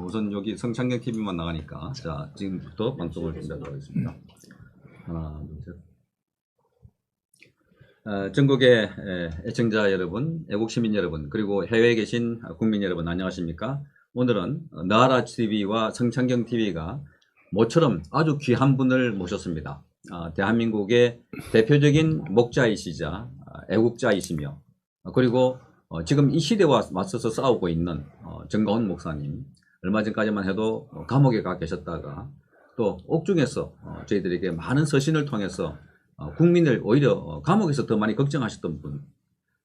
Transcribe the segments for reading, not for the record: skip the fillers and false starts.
우선 여기 성창경 TV만 나가니까 자 지금부터 방송을 시작하도록 하겠습니다. 하나, 둘, 셋. 전국의 애청자 여러분, 애국 시민 여러분, 그리고 해외에 계신 국민 여러분 안녕하십니까? 오늘은 나라 TV와 성창경 TV가 모처럼 아주 귀한 분을 모셨습니다. 대한민국의 대표적인 목자이시자 애국자이시며 그리고 지금 이 시대와 맞서서 싸우고 있는 정가훈 목사님, 얼마 전까지만 해도 감옥에 가 계셨다가 또 옥중에서 저희들에게 많은 서신을 통해서 국민을 오히려 감옥에서 더 많이 걱정하셨던 분,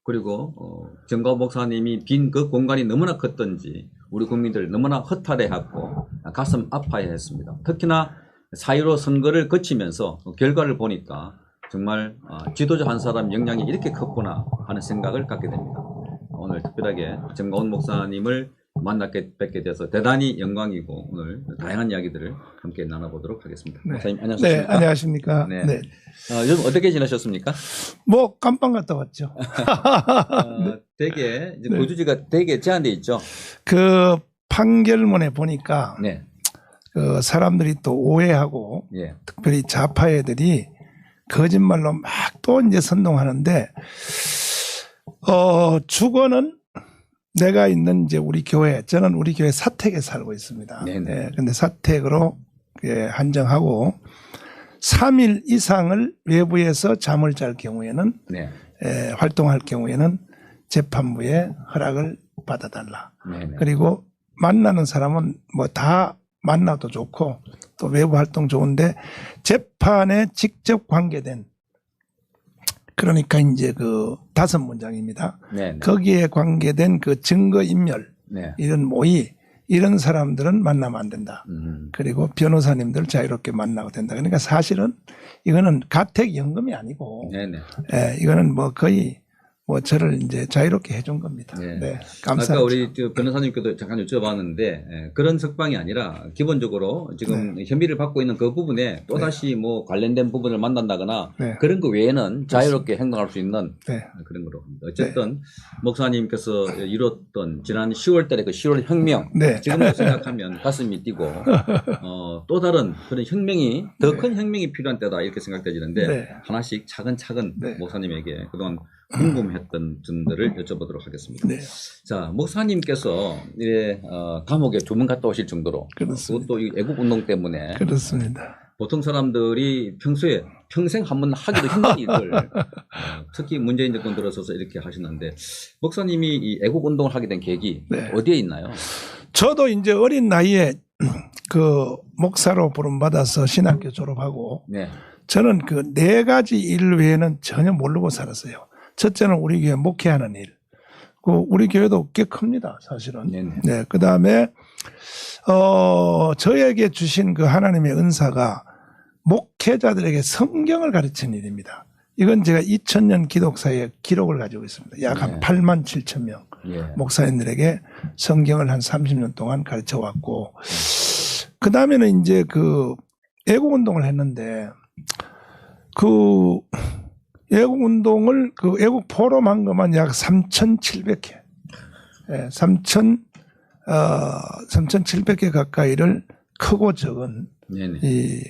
그리고 정가훈 목사님이 빈 그 공간이 너무나 컸던지 우리 국민들 너무나 허탈해하고 가슴 아파해했습니다. 특히나 4.15 선거를 거치면서 결과를 보니까 정말 지도자 한 사람 역량이 이렇게 컸구나 하는 생각을 갖게 됩니다. 오늘 특별하게 정가훈 목사님을 뵙게 돼서 대단히 영광이고 오늘 다양한 이야기들을 함께 나눠보도록 하겠습니다. 네. 목사님 안녕하십니까? 네, 안녕하십니까? 네. 네. 요즘 어떻게 지내셨습니까? 뭐 깜빵 갔다 왔죠. 되게 이제 네. 거주지가 되게 제한돼 있죠. 그 판결문에 보니까 네. 그 사람들이 또 오해하고 예. 특별히 좌파 애들이 거짓말로 막 또 이제 선동하는데 주거는 내가 있는 이제 우리 교회, 저는 우리 교회 사택에 살고 있습니다. 네네. 네, 근데 사택으로 한정하고 3일 이상을 외부에서 잠을 잘 경우에는 네. 활동할 경우에는 재판부의 허락을 받아달라. 네네. 그리고 만나는 사람은 뭐 다 만나도 좋고 또 외부 활동 좋은데 재판에 직접 관계된, 그러니까 이제 그 5문장입니다. 네네. 거기에 관계된 그 증거인멸, 네. 이런 모의, 이런 사람들은 만나면 안 된다. 그리고 변호사님들 자유롭게 만나고 된다. 그러니까 사실은 이거는 가택연금이 아니고, 네네. 이거는 뭐 거의 뭐 저를 이제 자유롭게 해준 겁니다. 네. 네, 감사합니다. 아까 우리 변호사님께도 잠깐 여쭤봤는데 그런 석방이 아니라 기본적으로 지금 혐의를 받고 있는 그 부분에 또다시 뭐 관련된 부분을 만난다거나 네. 그런 거 외에는 자유롭게 행동할 수 있는 네. 그런 거로 합니다. 어쨌든 목사님께서 이뤘던 지난 10월 달에 그 10월 혁명, 네. 지금도 생각하면 가슴이 뛰고 또 다른 그런 혁명이 더 큰 혁명이 필요한 때다 이렇게 생각되지는데 네. 하나씩 차근차근 네. 목사님에게 그동안 궁금했던 점들을 여쭤보도록 하겠습니다. 네. 자, 목사님께서 감옥에 조문 갔다 오실 정도로 그렇습니다. 그것도 이 애국운동 때문에 그렇습니다. 보통 사람들이 평생 한 번 하기도 힘든 일을 특히 문재인 정권 들어서서 이렇게 하시는데 목사님이 이 애국운동을 하게 된 계기 네. 어디에 있나요? 저도 이제 어린 나이에 그 목사로 부름받아서 신학교 졸업하고 네. 저는 그 4가지 일 외에는 전혀 모르고 살았어요. 첫째는 우리 교회 목회하는 일. 우리 교회도 꽤 큽니다, 사실은. 네네. 네. 그 다음에, 저에게 주신 그 하나님의 은사가 목회자들에게 성경을 가르치는 일입니다. 이건 제가 2000년 기독사의 기록을 가지고 있습니다. 약 한 네. 8만 7천 명 예. 목사님들에게 성경을 한 30년 동안 가르쳐 왔고, 그 다음에는 이제 그 애국운동을 했는데, 그 애국운동을 그 애국 포럼 한 것만 약 3,700회, 3,700회 가까이를 크고 적은 네네. 이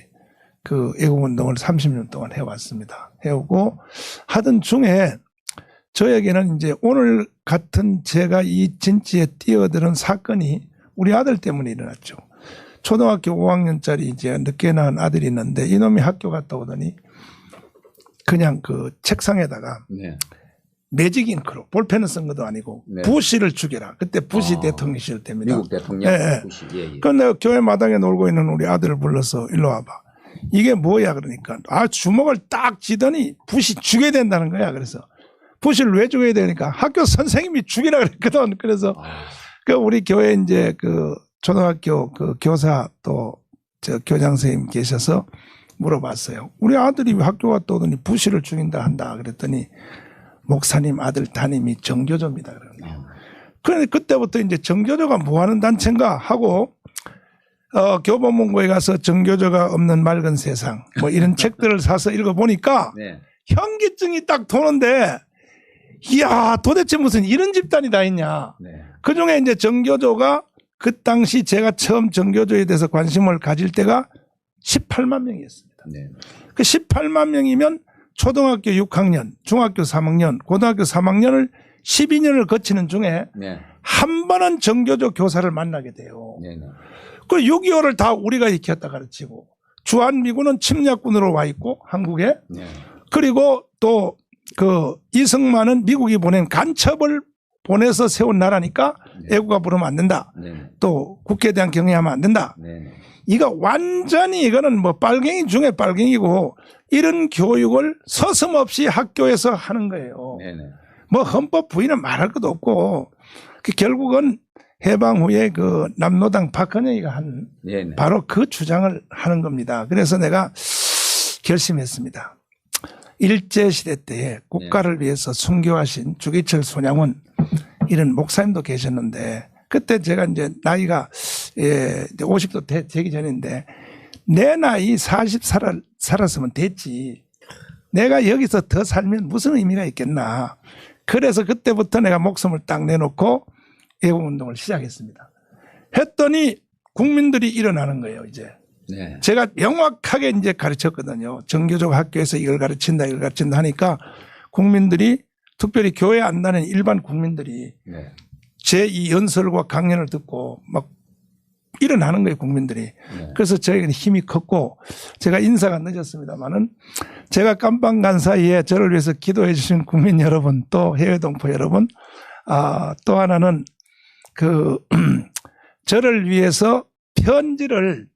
그 애국운동을 30년 동안 해왔습니다. 해오고 하던 중에 저에게는 이제 오늘 같은 제가 이 진지에 뛰어드는 사건이 우리 아들 때문에 일어났죠. 초등학교 5학년짜리 이제 늦게 낳은 아들이 있는데 이놈이 학교 갔다 오더니 그냥 그 책상에다가 네. 매직 잉크로 볼펜을 쓴 것도 아니고 네. 부시를 죽여라. 그때 부시 대통령 시절 때입니다. 미국 대통령. 예. 예. 그런데 내가 교회 마당에 놀고 있는 우리 아들을 불러서 일로 와봐. 이게 뭐야 그러니까 주먹을 딱 쥐더니 부시 죽여야 된다는 거야. 그래서 부시를 왜 죽여야 되니까 학교 선생님이 죽이라 그랬거든. 그래서 그 우리 교회 이제 그 초등학교 그 교사 또 저 교장 선생님 계셔서 물어봤어요. 우리 아들이 학교 갔다 오더니 부시를 죽인다 한다 그랬더니 목사님 아들 담임이 정교조입니다. 그러네요. 그런데 그때부터 이제 정교조가 뭐 하는 단체인가 하고 교보문고에 가서 정교조가 없는 맑은 세상 뭐 이런 책들을 사서 읽어보니까 네. 현기증이 딱 도는데 이야 도대체 무슨 이런 집단이 다 있냐. 네. 그중에 이제 정교조가 그 당시 제가 처음 정교조에 대해서 관심을 가질 때가 18만 명이었습니다. 네. 그 18만 명이면 초등학교 6학년, 중학교 3학년, 고등학교 3학년을 12년을 거치는 중에 네. 한 번은 정교조 교사를 만나게 돼요. 네. 네. 그 6.25를 다 우리가 익혔다 가르치고 주한미군은 침략군으로 와 있고 한국에 네. 그리고 또 그 이승만은 미국이 보낸 간첩을 보내서 세운 나라니까 네. 애국가 부르면 안 된다. 네. 또 국회에 대한 경애하면 안 된다. 네. 이거 완전히 이거는 뭐 빨갱이 중에 빨갱이고 이런 교육을 서슴없이 학교에서 하는 거예요. 네. 네. 뭐 헌법 부인은 말할 것도 없고 그 결국은 해방 후에 그 남노당 박헌영이가 한 네. 네. 바로 그 주장을 하는 겁니다. 그래서 내가 결심했습니다. 일제시대 때에 국가를 위해서 순교하신 주기철 손양원 이런 목사님도 계셨는데 그때 제가 이제 나이가 50도 되기 전인데 내 나이 40 살았으면 됐지. 내가 여기서 더 살면 무슨 의미가 있겠나. 그래서 그때부터 내가 목숨을 딱 내놓고 애국운동을 시작했습니다. 했더니 국민들이 일어나는 거예요, 이제. 네. 제가 명확하게 이제 가르쳤거든요. 정교조 학교에서 이걸 가르친다, 이걸 가르친다 하니까 국민들이 특별히 교회 안 다니는 일반 국민들이 네. 제 이 연설과 강연을 듣고 막 일어나는 거예요, 국민들이. 네. 그래서 저에게는 힘이 컸고 제가 인사가 늦었습니다만은 제가 깜빵 간 사이에 저를 위해서 기도해 주신 국민 여러분 또 해외 동포 여러분 또 하나는 그 저를 위해서 편지를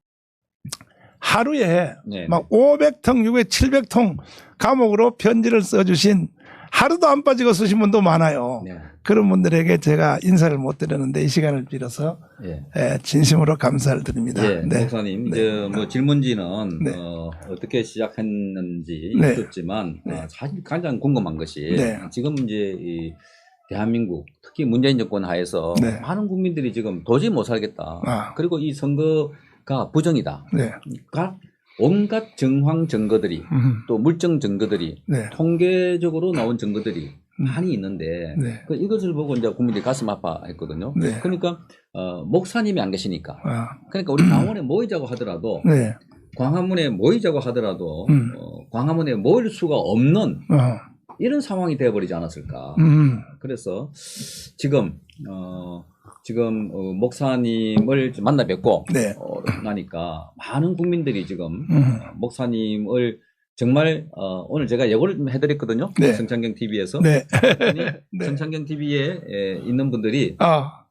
하루에 네. 막 500통, 600, 700통 감옥으로 편지를 써주신 하루도 안 빠지고 쓰신 분도 많아요. 네. 그런 분들에게 제가 인사를 못 드렸는데 이 시간을 빌어서 예. 진심으로 감사를 드립니다. 예, 네. 목사님, 네. 이제 뭐 질문지는 네. 어떻게 시작했는지 네. 있었지만 네. 사실 가장 궁금한 것이 네. 지금 이제 이 대한민국 특히 문재인 정권 하에서 네. 많은 국민들이 지금 도저히 못 살겠다. 아. 그리고 이 선거가 부정이다. 네. 그러니까 온갖 정황 증거들이 또 물증 증거들이 네. 통계적으로 나온 증거들이 많이 있는데 네. 이것을 보고 이제 국민들이 가슴 아파했거든요. 네. 그러니까 목사님이 안 계시니까 아. 그러니까 우리 강원에 모이자고 하더라도 네. 광화문에 모이자고 하더라도 음. 광화문에 모일 수가 없는 어. 이런 상황이 되어버리지 않았을까. 그래서 지금 목사님을 만나 뵙고 네. 나니까 많은 국민들이 지금 목사님을 정말 오늘 제가 예고를 해드렸거든요. 네. 성창경 TV에서 네. 네. 성창경 TV에 있는 분들이 아.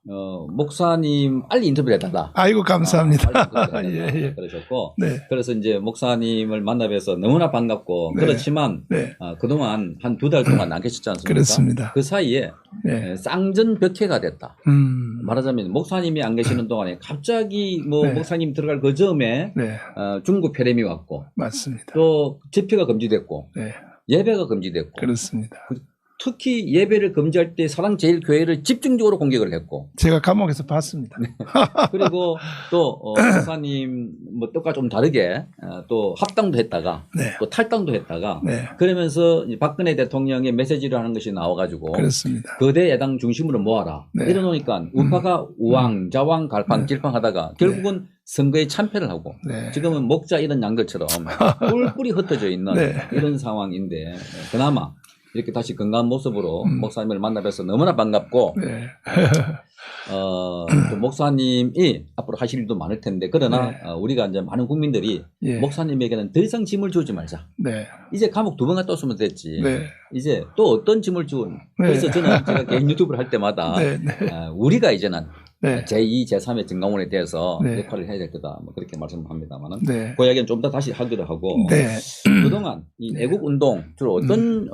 목사님 빨리 인터뷰를 해달라. 아이고 감사합니다. 빨리 인터뷰를 해달라. 예, 예. 그러셨고 네. 그래서 이제 목사님을 만나 뵈서 너무나 반갑고 네. 그렇지만 네. 그동안 한 2달 동안 안 계셨지 않습니까? 그렇습니다. 그 사이에 네. 쌍전벽해가 됐다. 말하자면 목사님이 안 계시는 동안에 갑자기 뭐 네. 목사님 들어갈 그 점에 네. 중국 폐렴이 왔고 맞습니다. 또 집회가 금지됐고 네. 예배가 금지됐고 그렇습니다. 특히 예배를 금지할 때 사랑제일교회를 집중적으로 공격을 했고 제가 감옥에서 봤습니다. 그리고 또 목사님 뭐 뜻과 좀 다르게 또 합당도 했다가 네. 또 탈당도 했다가 네. 그러면서 이제 박근혜 대통령의 메시지를 하는 것이 나와가지고 그렇습니다. 거대 야당 중심으로 모아라 네. 이러놓으니까 우파가 우왕 좌왕 갈팡 질팡하다가 결국은 선거에 참패를 하고 네. 지금은 목자 이런 양들처럼 뿔뿔이 흩어져 있는 네. 이런 상황인데 그나마 이렇게 다시 건강한 모습으로 목사님을 만나 뵈서 너무나 반갑고 네. 또 목사님이 앞으로 하실 일도 많을 텐데 그러나 네. 우리가 이제 많은 국민들이 예. 목사님에게는 더 이상 짐을 주지 말자. 네. 이제 감옥 2번 갔다 왔으면 됐지. 네. 이제 또 어떤 짐을 준. 네. 그래서 저는 제가 개인 유튜브를 할 때마다 네. 네. 우리가 이제는 네. 제2, 제3의 정강원에 대해서 네. 역할을 해야 될 거다. 뭐 그렇게 말씀합니다만은 네. 그 이야기는 좀 더 다시 하기로 하고 네. 그동안 이 네. 애국 운동 주로 어떤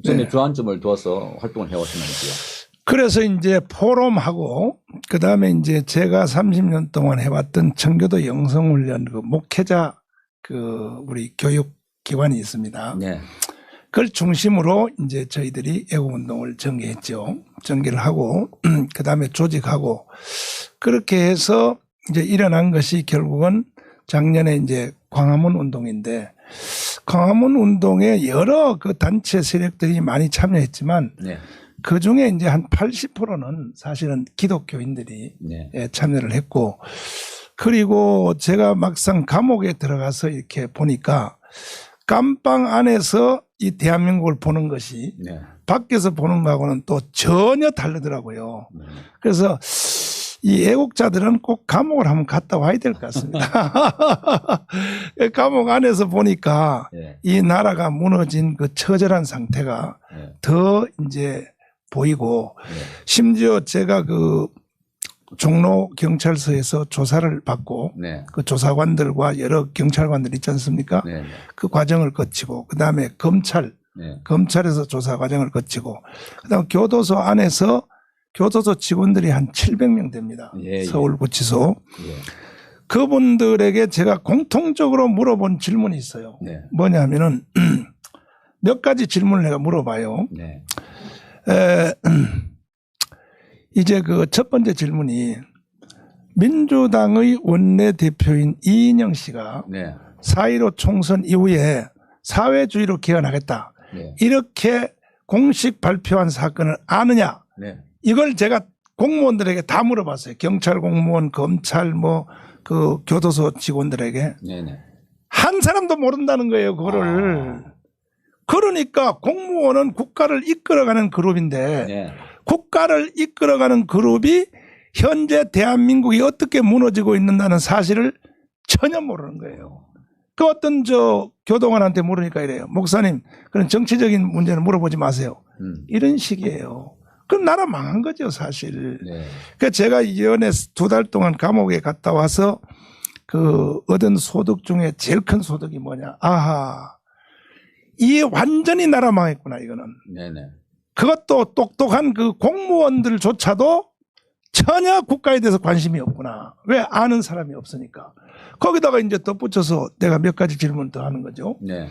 점에 네. 주안점을 두어서 활동을 해왔었는지요. 그래서 이제 포럼하고 그다음에 이제 제가 30년 동안 해왔던 청교도 영성훈련 그 목회자 그 우리 교육기관이 있습니다. 네. 그걸 중심으로 이제 저희들이 애국운동을 전개했죠. 전개를 하고 그다음에 조직하고 그렇게 해서 이제 일어난 것이 결국은 작년에 이제 광화문 운동인데 광화문 운동에 여러 그 단체 세력들이 많이 참여했지만 네. 그 중에 이제 한 80%는 사실은 기독교인들이 네. 예, 참여를 했고, 그리고 제가 막상 감옥에 들어가서 이렇게 보니까 감방 안에서 이 대한민국을 보는 것이 네. 밖에서 보는 거하고는 또 전혀 다르더라고요. 네. 그래서 이 애국자들은 꼭 감옥을 한번 갔다 와야 될 것 같습니다. 감옥 안에서 보니까 네. 이 나라가 무너진 그 처절한 상태가 네. 더 이제 보이고, 네. 심지어 제가 그 종로 경찰서에서 조사를 받고 네. 그 조사관들과 여러 경찰관들 있지 않습니까? 네. 그 과정을 거치고, 그 다음에 검찰에서 조사 과정을 거치고, 그 다음 교도소 안에서 교도소 직원들이 한 700명 됩니다. 예, 예. 서울구치소. 예. 그분들에게 제가 공통적으로 물어본 질문이 있어요. 네. 뭐냐면은 몇 가지 질문을 내가 물어봐요. 네. 이제 그 첫 번째 질문이, 민주당의 원내대표인 이인영 씨가 네. 4.15 총선 이후에 사회주의로 개헌하겠다, 네. 이렇게 공식 발표한 사건을 아느냐, 네. 이걸 제가 공무원들에게 다 물어봤어요. 경찰 공무원, 검찰, 그 교도소 직원들에게. 네. 네. 한 사람도 모른다는 거예요, 그거를. 그러니까 공무원은 국가를 이끌어가는 그룹인데, 네. 국가를 이끌어가는 그룹이 현재 대한민국이 어떻게 무너지고 있는다는 사실을 전혀 모르는 거예요. 그 어떤 교도관한테 물으니까 이래요. 목사님, 그런 정치적인 문제는 물어보지 마세요. 이런 식이에요. 그럼 나라 망한 거죠, 사실. 네. 그러니까 제가 이번에 2달 동안 감옥에 갔다 와서 그 얻은 소득 중에 제일 큰 소득이 뭐냐. 아하, 이 완전히 나라 망했구나, 이거는. 네네. 그것도 똑똑한 그 공무원들조차도 전혀 국가에 대해서 관심이 없구나. 왜? 아는 사람이 없으니까. 거기다가 이제 덧붙여서 내가 몇 가지 질문 더 하는 거죠. 네.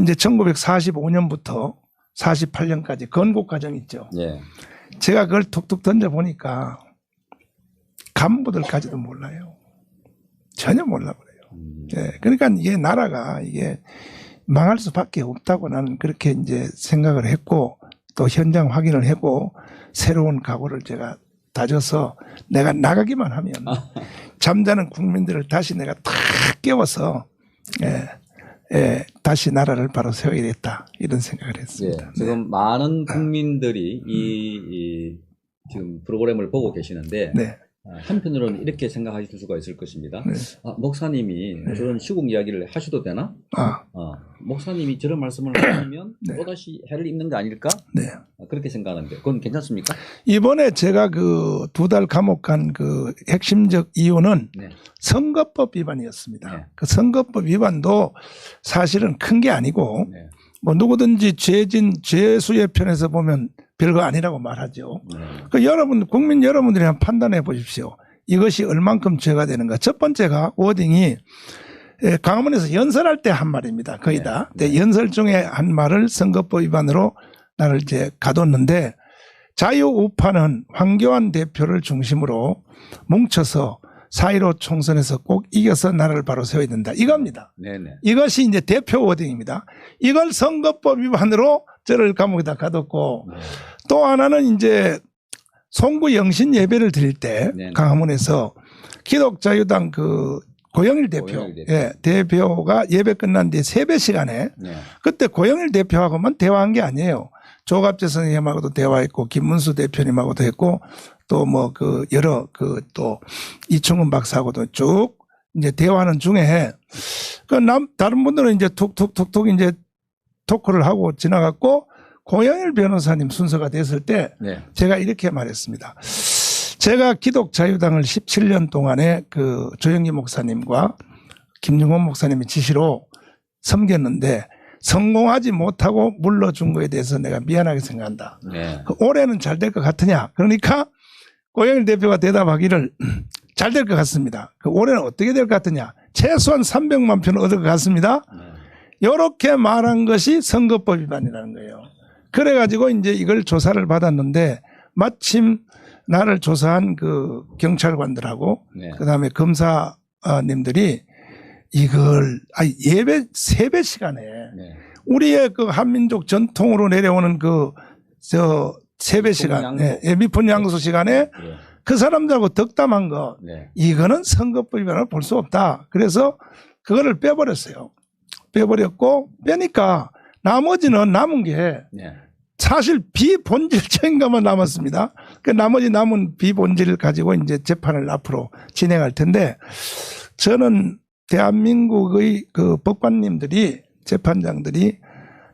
이제 1945년부터 48년까지 건국 과정 있죠. 네. 제가 그걸 툭툭 던져보니까 간부들까지도 몰라요. 전혀 몰라 그래요. 네. 그러니까 이게 나라가 이게 망할 수밖에 없다고 나는 그렇게 이제 생각을 했고, 또 현장 확인을 했고, 새로운 각오를 제가 다져서 내가 나가기만 하면 잠자는 국민들을 다시 내가 탁 깨워서 다시 나라를 바로 세워야겠다, 이런 생각을 했습니다. 예, 지금 많은 국민들이 이 지금 프로그램을 보고 계시는데 네. 한편으로는 이렇게 생각하실 수가 있을 것입니다. 네. 목사님이 저런 시국 이야기를 하셔도 되나? 목사님이 저런 말씀을 하시면 네. 또다시 해를 입는 거 아닐까? 네. 그렇게 생각하는데 그건 괜찮습니까? 이번에 제가 그 2달 감옥 간 그 핵심적 이유는 네. 선거법 위반이었습니다. 네. 그 선거법 위반도 사실은 큰 게 아니고, 네. 뭐 누구든지 죄수의 편에서 보면 별거 아니라고 말하죠. 네. 그 국민 여러분들이 한번 판단해 보십시오. 이것이 얼만큼 죄가 되는가. 첫 번째가 워딩이 강화문에서 연설할 때 한 말입니다. 거의 다. 네. 연설 중에 한 말을 선거법 위반으로 나를 이제 가뒀는데, 자유우파는 황교안 대표를 중심으로 뭉쳐서 4.15 총선에서 꼭 이겨서 나라를 바로 세워야 된다, 이겁니다. 네네. 이것이 이제 대표 워딩입니다. 이걸 선거법 위반으로 저를 감옥에다 가뒀고, 네. 또 하나는 이제 송구 영신 예배를 드릴 때 네네. 강화문에서 기독자유당 그 고영일 대표, 대표가 예배 끝난 뒤에 세배 시간에 네. 그때 고영일 대표하고만 대화한 게 아니에요. 조갑재 선생님하고도 대화했고, 김문수 대표님하고도 했고, 또 뭐 그 여러 그 또 이충훈 박사하고도 쭉 이제 대화하는 중에 다른 분들은 이제 툭툭툭툭 이제 토크를 하고 지나갔고, 고영일 변호사님 순서가 됐을 때 네. 제가 이렇게 말했습니다. 제가 기독자유당을 17년 동안에 그 조영기 목사님과 김용원 목사님의 지시로 섬겼는데 성공하지 못하고 물러준 거에 대해서 내가 미안하게 생각한다. 네. 올해는 잘 될 것 같으냐? 그러니까 고영일 대표가 대답하기를 잘 될 것 같습니다. 올해는 어떻게 될 것 같으냐? 최소한 300만 표는 얻을 것 같습니다. 이렇게 말한 것이 선거법 위반이라는 거예요. 그래가지고 이제 이걸 조사를 받았는데, 마침 나를 조사한 그 경찰관들하고 네. 그다음에 검사님들이 이걸 예배 세배 시간에 네. 우리의 그 한민족 전통으로 내려오는 그 저 세배 시간, 미폰 양도 시간에 그래. 그 사람들하고 덕담한 거, 네. 이거는 선거법이라고 볼 수 없다. 그래서 그거를 빼버렸어요. 빼버렸고, 빼니까 나머지는 남은 게 네. 사실 비본질적인 것만 남았습니다. 그 나머지 남은 비본질을 가지고 이제 재판을 앞으로 진행할 텐데, 저는 대한민국의 그 법관님들이, 재판장들이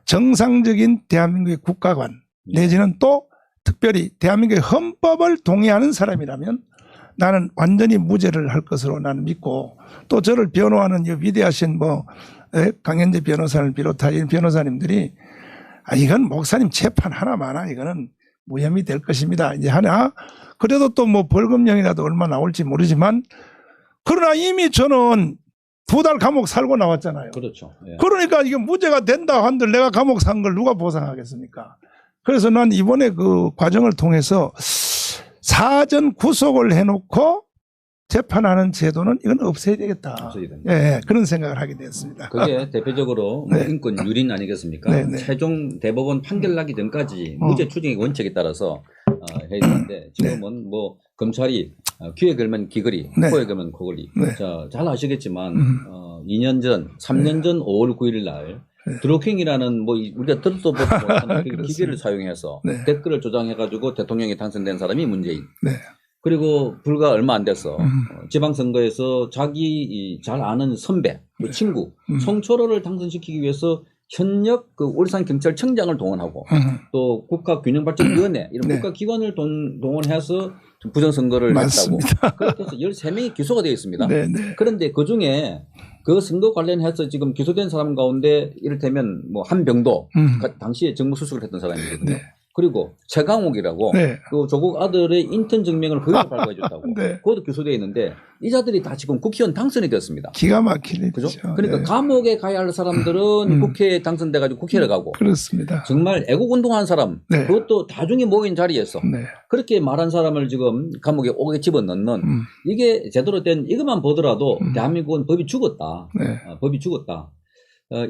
정상적인 대한민국의 국가관 내지는 또 특별히 대한민국의 헌법을 동의하는 사람이라면 나는 완전히 무죄를 할 것으로 나는 믿고, 또 저를 변호하는 이 위대하신 강현재 변호사를 비롯한 이 변호사님들이 이건 목사님 재판 하나마나 이거는 무혐의 될 것입니다. 이제 하나, 그래도 또 뭐 벌금형이라도 얼마 나올지 모르지만, 그러나 이미 저는 2달 감옥 살고 나왔잖아요. 그렇죠. 예. 그러니까 이게 무죄가 된다 한들 내가 감옥 산 걸 누가 보상하겠습니까? 그래서 난 이번에 그 과정을 통해서 사전 구속을 해놓고 재판하는 제도는 이건 없애야 되겠다. 없어야 된다. 예, 그런 생각을 하게 됐습니다. 그게 대표적으로 네. 인권 유린 아니겠습니까? 네, 네. 최종 대법원 판결 나기 전까지 무죄 추정의 원칙에 따라서 해야 되는데 지금은 뭐 검찰이 귀에 걸면 귀걸이, 네. 코에 걸면 코걸이. 네. 자, 잘 아시겠지만 2년 전, 3년 전 5월 9일 날 드루킹이라는 뭐 우리가 들어도 보지 못하는 그 기계를 사용해서 네. 댓글을 조장해가지고 대통령이 당선된 사람이 문재인. 네. 그리고 불과 얼마 안 돼서 지방선거에서 자기 잘 아는 선배, 또 친구 송철호를 당선시키기 위해서 현역 그 울산경찰청장을 동원하고 또 국가균형발전위원회 이런 네. 국가기관을 동원해서 부정선거를 맞습니다. 했다고. 그렇게 해서 13명이 기소가 되어 있습니다. 네, 네. 그런데 그중에 그 선거 관련해서 지금 기소된 사람 가운데 이를테면 뭐 한병도 당시에 정무수석을 했던 사람이거든요. 네. 그리고 최강욱이라고 네. 그 조국 아들의 인턴 증명을 그대로 발부해줬다고. 네. 그것도 기소되어 있는데 이 자들이 다 지금 국회의원 당선이 됐습니다. 기가 막히네. 그죠? 그러니까 네. 감옥에 가야 할 사람들은 국회에 당선돼가지고 국회를 가고 그렇습니다. 정말 애국운동한 사람 네. 그것도 다중에 모인 자리에서 네. 그렇게 말한 사람을 지금 감옥에 오게 집어넣는 이게 제대로 된 이것만 보더라도 대한민국은 법이 죽었다. 네. 법이 죽었다.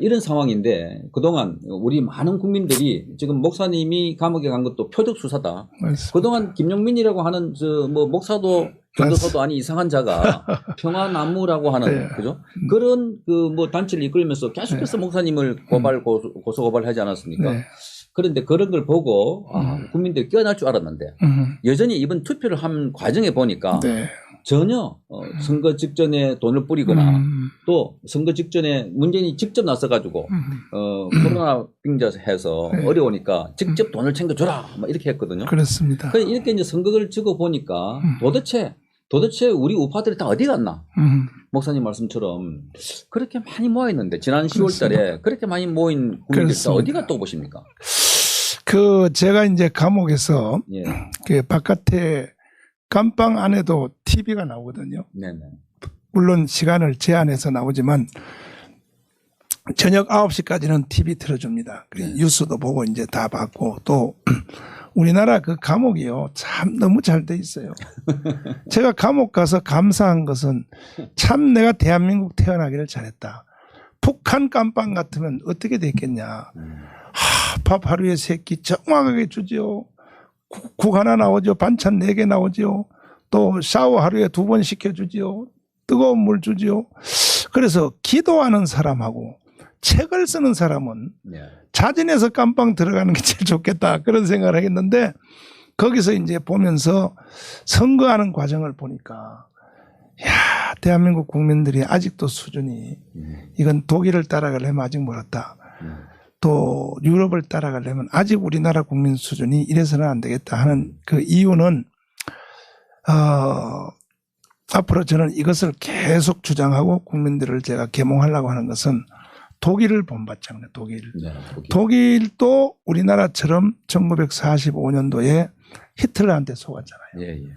이런 상황인데 그동안 우리 많은 국민들이 지금 목사님이 감옥에 간 것도 표적 수사다. 맞습니다. 그동안 김용민이라고 하는 저 뭐 목사도 전도사도 아닌 이상한 자가 평화나무라고 하는 네. 그죠? 그런 그 뭐 단체를 이끌면서 계속해서 목사님을 고소 고발하지 않았습니까? 네. 그런데 그런 걸 보고 국민들이 깨어날 줄 알았는데 여전히 이번 투표를 한 과정에 보니까 네. 전혀 선거 직전에 돈을 뿌리거나 또 선거 직전에 문재인이 직접 나서가지고 코로나 빙자해서 네. 어려우니까 직접 돈을 챙겨줘라 막 이렇게 했거든요. 그렇습니다. 그래서 이렇게 이제 선거를 찍어 보니까 도대체 우리 우파들이 다 어디 갔나? 목사님 말씀처럼 그렇게 많이 모였는데 지난 10월달에 그렇게 많이 모인 국민들 다 어디 갔다고 보십니까? 그 제가 이제 감옥에서 예, 그 바깥에 감방 안에도 TV가 나오거든요. 네네. 물론 시간을 제한해서 나오지만 저녁 9시까지는 TV 틀어줍니다. 네. 뉴스도 보고 이제 다 봤고 또 우리나라 그 감옥이요 참 너무 잘 돼 있어요. 제가 감옥 가서 감사한 것은 참 내가 대한민국 태어나기를 잘했다. 북한 감방 같으면 어떻게 됐겠냐. 밥 하루에 3끼 정확하게 주지요. 국 하나 나오죠. 반찬 4개 나오죠. 또 샤워 하루에 2번 시켜주지요. 뜨거운 물 주지요. 그래서 기도하는 사람하고 책을 쓰는 사람은 네. 자진해서 감방 들어가는 게 제일 좋겠다. 그런 생각을 하겠는데 거기서 이제 보면서 선거하는 과정을 보니까 야, 대한민국 국민들이 아직도 수준이 이건 독일을 따라가려면 아직 멀었다. 또 유럽을 따라가려면 아직 우리나라 국민 수준이 이래서는 안 되겠다 하는 그 이유는 앞으로 저는 이것을 계속 주장하고 국민들을 제가 계몽하려고 하는 것은 독일을 본받잖아요. 독일. 네, 독일도 우리나라처럼 1945년도에 히틀러한테 속았잖아요. 예, 예.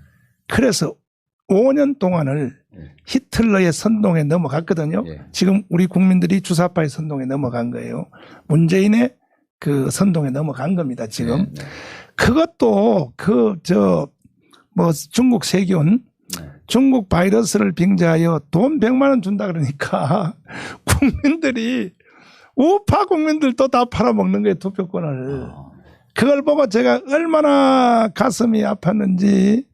그래서 5년 동안을 히틀러의 선동에 넘어갔거든요. 예. 지금 우리 국민들이 주사파의 선동에 넘어간 거예요. 문재인의 그 선동에 넘어간 겁니다. 지금. 네, 네. 그것도 중국 세균 중국 바이러스를 빙자하여 돈 100만 원 준다 그러니까 국민들이 우파 국민들도 다 팔아먹는 거예요. 투표권을. 그걸 보고 제가 얼마나 가슴이 아팠는지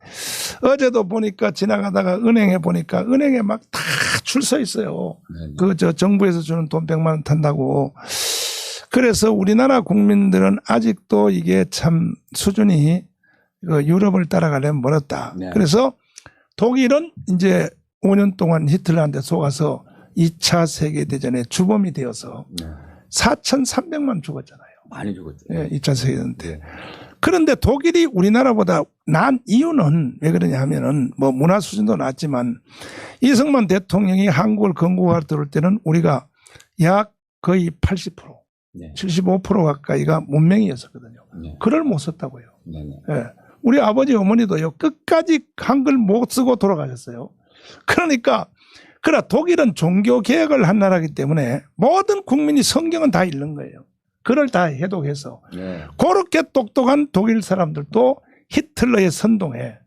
어제도 보니까 지나가다가 은행에 보니까 은행에 막 다 줄 서 있어요. 그 저 정부에서 주는 돈 100만 원 탄다고. 그래서 우리나라 국민들은 아직도 이게 참 수준이 유럽을 따라가려면 멀었다. 네. 그래서 독일은 이제 5년 동안 히틀러한테 속아서 2차 세계대전에 주범이 되어서 네. 4,300만 죽었잖아요. 많이 죽었죠. 예, 2차 세계대전 때. 그런데 독일이 우리나라보다 난 이유는 왜 그러냐 하면은 뭐 문화 수준도 낮지만 이승만 대통령이 한국을 건국하러 들어올 때는 우리가 약 거의 80%, 네. 75% 가까이가 문맹이었었거든요. 네. 글을 못 썼다고요. 네. 네. 예. 우리 아버지 어머니도요 끝까지 한글 못 쓰고 돌아가셨어요. 그러니까 독일은 종교 개혁을 한 나라이기 때문에 모든 국민이 성경은 다 읽는 거예요. 글을 다 해독해서 네. 그렇게 똑똑한 독일 사람들도 히틀러의 선동에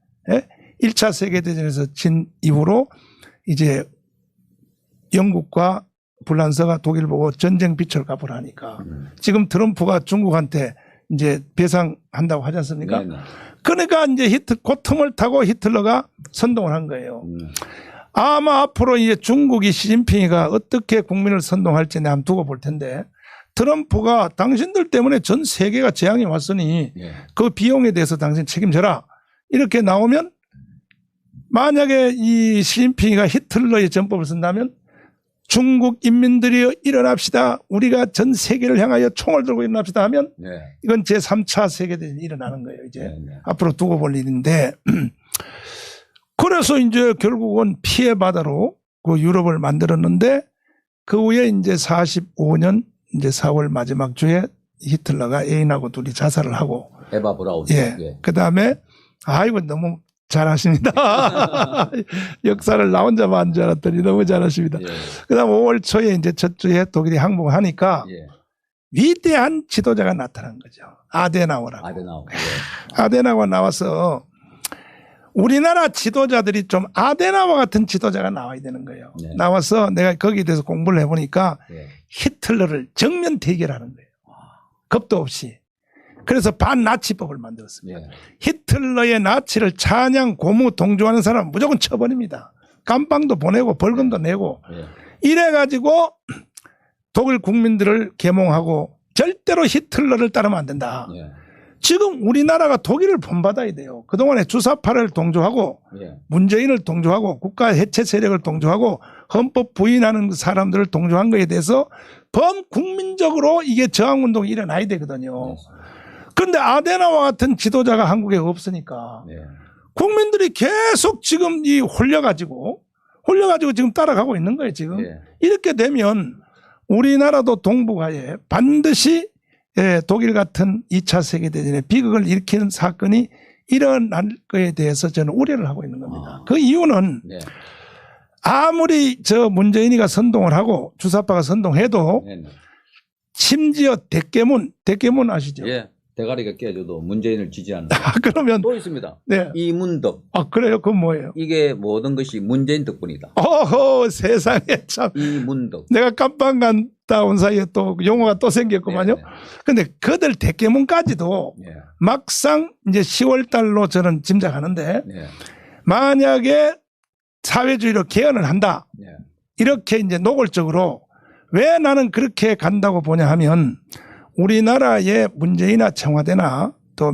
1차 세계대전에서 진 이후로 이제 영국과 불란서가 독일 보고 전쟁 빚을 갚으라니까 지금 트럼프가 중국한테 이제 배상한다고 하지 않습니까? 네. 네. 그러니까 이제 그 틈을 타고 히틀러가 선동을 한 거예요. 아마 앞으로 이제 중국이 시진핑이가 어떻게 국민을 선동할지 내가 한번 두고 볼 텐데 트럼프가 당신들 때문에 전 세계가 재앙이 왔으니 네. 그 비용에 대해서 당신 책임져라. 이렇게 나오면 만약에 이 시진핑이가 히틀러의 전법을 쓴다면 중국 인민들이여 일어납시다. 우리가 전 세계를 향하여 총을 들고 일어납시다 하면 네. 이건 제3차 세계대전이 일어나는 거예요. 이제 네. 네. 앞으로 두고 볼 일인데 그래서 이제 결국은 피해 바다로 그 유럽을 만들었는데 그 후에 이제 45년 이제 4월 마지막 주에 히틀러가 애인하고 둘이 자살을 하고 에바 브라운. 예. 그 다음에 아이고 너무 잘하십니다. 역사를 나 혼자만 한 줄 알았더니 너무 잘하십니다. 예. 그 다음 5월 초에 이제 첫 주에 독일이 항복을 하니까 예. 위대한 지도자가 나타난 거죠. 아데나워라고. 아데나워. 아데나워가 나와서 우리나라 지도자들이 좀 아데나워 같은 지도자가 나와야 되는 거예요. 네. 나와서 내가 거기에 대해서 공부를 해보니까 예. 히틀러를 정면 대결하는 거예요. 겁도 없이. 그래서 반나치법을 만들었습니다. 예. 히틀러의 나치를 찬양, 고무, 동조하는 사람은 무조건 처벌입니다. 감방도 보내고 벌금도 내고 예. 이래가지고 독일 국민들을 계몽하고 절대로 히틀러를 따르면 안 된다. 예. 지금 우리나라가 독일을 본받아야 돼요. 그동안에 주사파를 동조하고 예. 문재인을 동조하고 국가 해체 세력을 동조하고 헌법 부인하는 사람들을 동조한 것에 대해서 범국민적으로 이게 저항운동이 일어나야 되거든요. 그런데 아데나와 같은 지도자가 한국에 없으니까 네. 국민들이 계속 지금 이 홀려가지고 지금 따라가고 있는 거예요. 지금 네. 이렇게 되면 우리나라도 동북아에 반드시 독일 같은 2차 세계대전의 비극을 일으키는 사건이 일어날 것에 대해서 저는 우려를 하고 있는 겁니다. 그 이유는 네. 아무리 저 문재인이가 선동을 하고 주사파가 선동해도 네. 심지어 대깨문 아시죠? 예. 대가리가 깨져도 문재인을 지지하는 그러면 또 있습니다. 네. 이문덕. 그래요? 그건 뭐예요? 이게 모든 것이 문재인 덕분이다. 어허 세상에 참 이문덕. 내가 깜빵 갔다 온 사이에 또 용어가 또 생겼구만요. 네, 네. 근데 그들 대깨문까지도 네. 막상 이제 10월 달로 저는 짐작하는데 네. 만약에 사회주의로 개헌을 한다. 네. 이렇게 이제 노골적으로 왜 나는 그렇게 간다고 보냐 하면 우리나라의 문재인이나 청와대나 또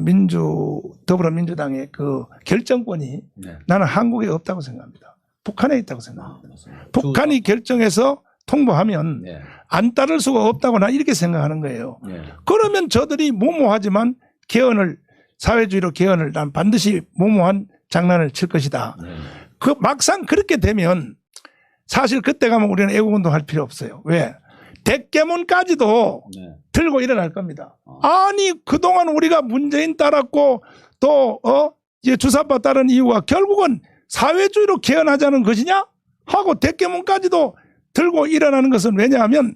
더불어민주당의 그 결정권이 네. 나는 한국에 없다고 생각합니다. 북한에 있다고 생각합니다. 맞습니다. 북한이 결정해서 통보하면 네. 안 따를 수가 없다고 나 이렇게 생각하는 거예요. 네. 그러면 저들이 무모하지만 개헌을 사회주의로 개헌을 난 반드시 무모한 장난을 칠 것이다. 네. 그 막상 그렇게 되면 사실 그때 가면 우리는 애국운동 할 필요 없어요. 왜? 대깨문까지도 네. 들고 일어날 겁니다. 아니 그동안 우리가 문재인 따랐고 또 이제 주사파 따른 이유가 결국은 사회주의로 개헌하자는 것이냐 하고 대깨문까지도 들고 일어나는 것은 왜냐하면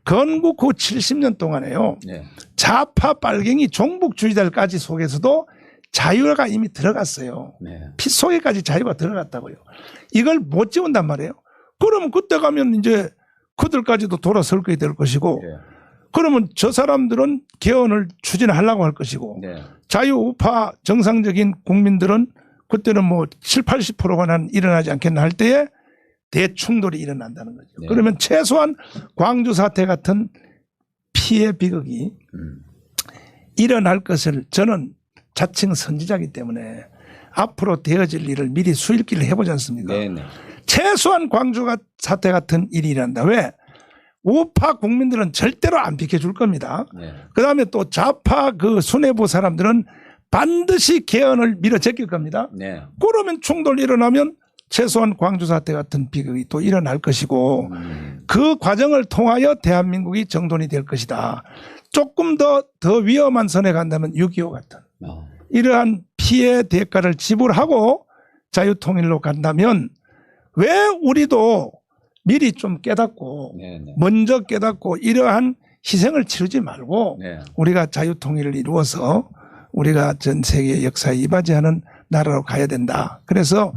건국 후 70년 동안에요. 네. 좌파 빨갱이 종북주의자들까지 속에서도 자유가 이미 들어갔어요. 네. 피 속에까지 자유가 들어갔다고요. 이걸 못 지운단 말이에요. 그러면 그때 가면 이제 그들까지도 돌아설 것이 될 것이고 네. 그러면 저 사람들은 개헌을 추진하려고 할 것이고 네. 자유우파 정상적인 국민들은 그때는 뭐 7, 80%가 난 일어나지 않겠나 할 때에 대충돌이 일어난다는 거죠. 네. 그러면 최소한 광주 사태 같은 피해 비극이 일어날 것을 저는 자칭 선지자이기 때문에 앞으로 되어질 일을 미리 수일기를 해보지 않습니까? 네, 네. 최소한 광주 사태 같은 일이 일어난다. 왜? 우파 국민들은 절대로 안 비켜줄 겁니다. 네. 그 다음에 또 좌파 그 수뇌부 사람들은 반드시 개헌을 밀어 제낄 겁니다. 네. 그러면 충돌이 일어나면 최소한 광주 사태 같은 비극이 또 일어날 것이고 그 과정을 통하여 대한민국이 정돈이 될 것이다. 조금 더 위험한 선에 간다면 6.25 같은 이러한 피해 대가를 지불하고 자유통일로 간다면 왜 우리도 미리 좀 깨닫고 네, 네. 먼저 깨닫고 이러한 희생을 치르지 말고 네. 우리가 자유통일을 이루어서 우리가 전 세계 역사에 이바지하는 나라로 가야 된다. 그래서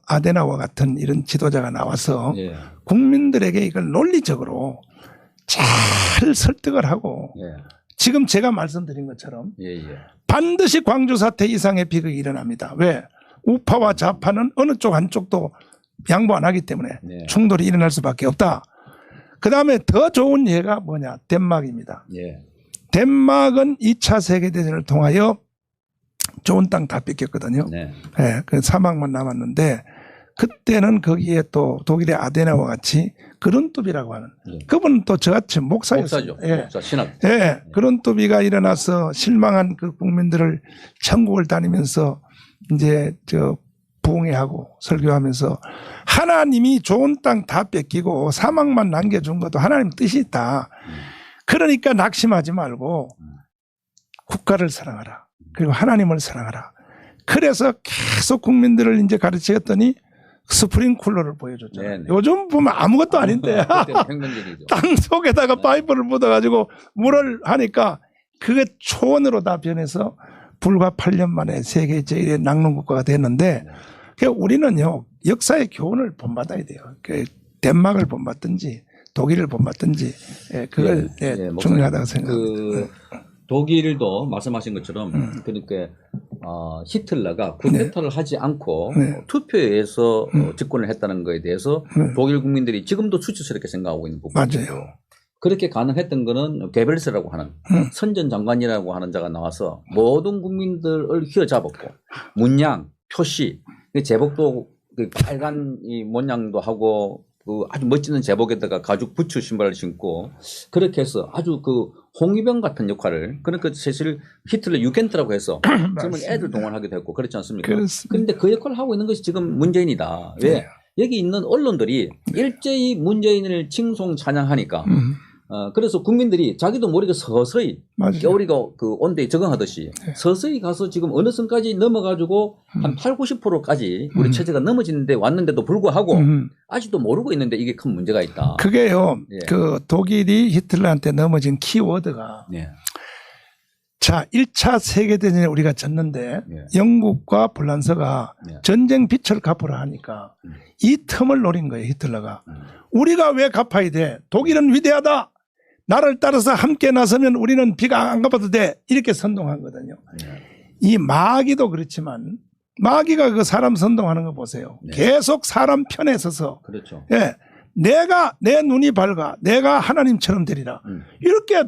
아데나와 같은 이런 지도자가 나와서 예. 국민들에게 이걸 논리적으로 잘 설득을 하고 예. 지금 제가 말씀드린 것처럼 예. 예. 반드시 광주 사태 이상의 비극이 일어납니다. 왜? 우파와 좌파는 어느 쪽 한쪽도 양보 안 하기 때문에 네. 충돌이 일어날 수밖에 없다. 그 다음에 더 좋은 예가 뭐냐? 덴마크입니다. 예. 덴마크는 2차 세계대전을 통하여 좋은 땅 다 뺏겼거든요. 네. 예, 그 사막만 남았는데 그때는 거기에 또 독일의 아데나와 같이 그른뚜비라고 하는 예. 그분은 또 저같이 목사였어요. 목사죠. 예. 목사 신학. 예, 그른뚜비가 일어나서 실망한 그 국민들을 천국을 다니면서 이제 부흥회하고 설교하면서 하나님이 좋은 땅 다 뺏기고 사막만 남겨준 것도 하나님 뜻이 있다. 그러니까 낙심하지 말고 국가를 사랑하라. 그리고 하나님을 사랑하라. 그래서 계속 국민들을 이제 가르치겠더니 스프링쿨러를 보여줬잖아요. 네네. 요즘 보면 아무것도 아닌데 그때는 횡단적이죠. 땅 속에다가 파이프를 묻어가지고 물을 하니까 그게 초원으로 다 변해서 불과 8년 만에 세계 제1의 낙농국가가 됐는데 그러니까 우리는요 역사의 교훈을 본받아야 돼요. 덴마크를 본받든지 독일을 본받든지 그걸 중요하다고 생각합니다. 독일도 말씀하신 것처럼 그러니까 히틀러가 쿠데타를 하지 않고 투표에 의해서 집권을 했다는 것에 대해서 독일 국민들이 지금도 수치스럽게 생각하고 있는 부분이죠. 맞아요. 그렇게 가능했던 거는 게벨스라고 하는 선전 장관이라고 하는 자가 나와서 모든 국민들을 휘어잡았고 문양, 표시, 제복도 그 빨간 이 모양도 하고 그 아주 멋지는 제복에다가 가죽 부츠 신발을 신고 그렇게 해서 아주 그 홍위병 같은 역할을 그러니까 사실 히틀러 유겐트라고 해서 지금은 애들 동원하게 됐고 그렇지 않습니까? 그런데 그 역할을 하고 있는 것이 지금 문재인이다. 왜? 네. 여기 있는 언론들이 일제히 문재인을 칭송 찬양하니까 그래서 국민들이 자기도 모르게 서서히 겨울이가 그 온도에 적응하듯이 서서히 가서 지금 어느 선까지 넘어가지고 한 8, 90%까지 우리 체제가 넘어지는데 왔는데도 불구하고 아직도 모르고 있는데 이게 큰 문제가 있다. 그게요. 예. 그 독일이 히틀러한테 넘어진 키워드가 예. 자 1차 세계대전에 우리가 졌는데 예. 영국과 불란서가 예. 전쟁 빚을 갚으라 하니까 이 틈을 노린 거예요. 히틀러가. 우리가 왜 갚아야 돼? 독일은 위대하다. 나를 따라서 함께 나서면 우리는 비가 안 갚아도 돼. 이렇게 선동한 거거든요. 이 마귀도 그렇지만 마귀가 그 사람 선동하는 거 보세요. 네. 계속 사람 편에 서서 그렇죠. 예, 내 눈이 밝아. 내가 하나님처럼 되리라. 이렇게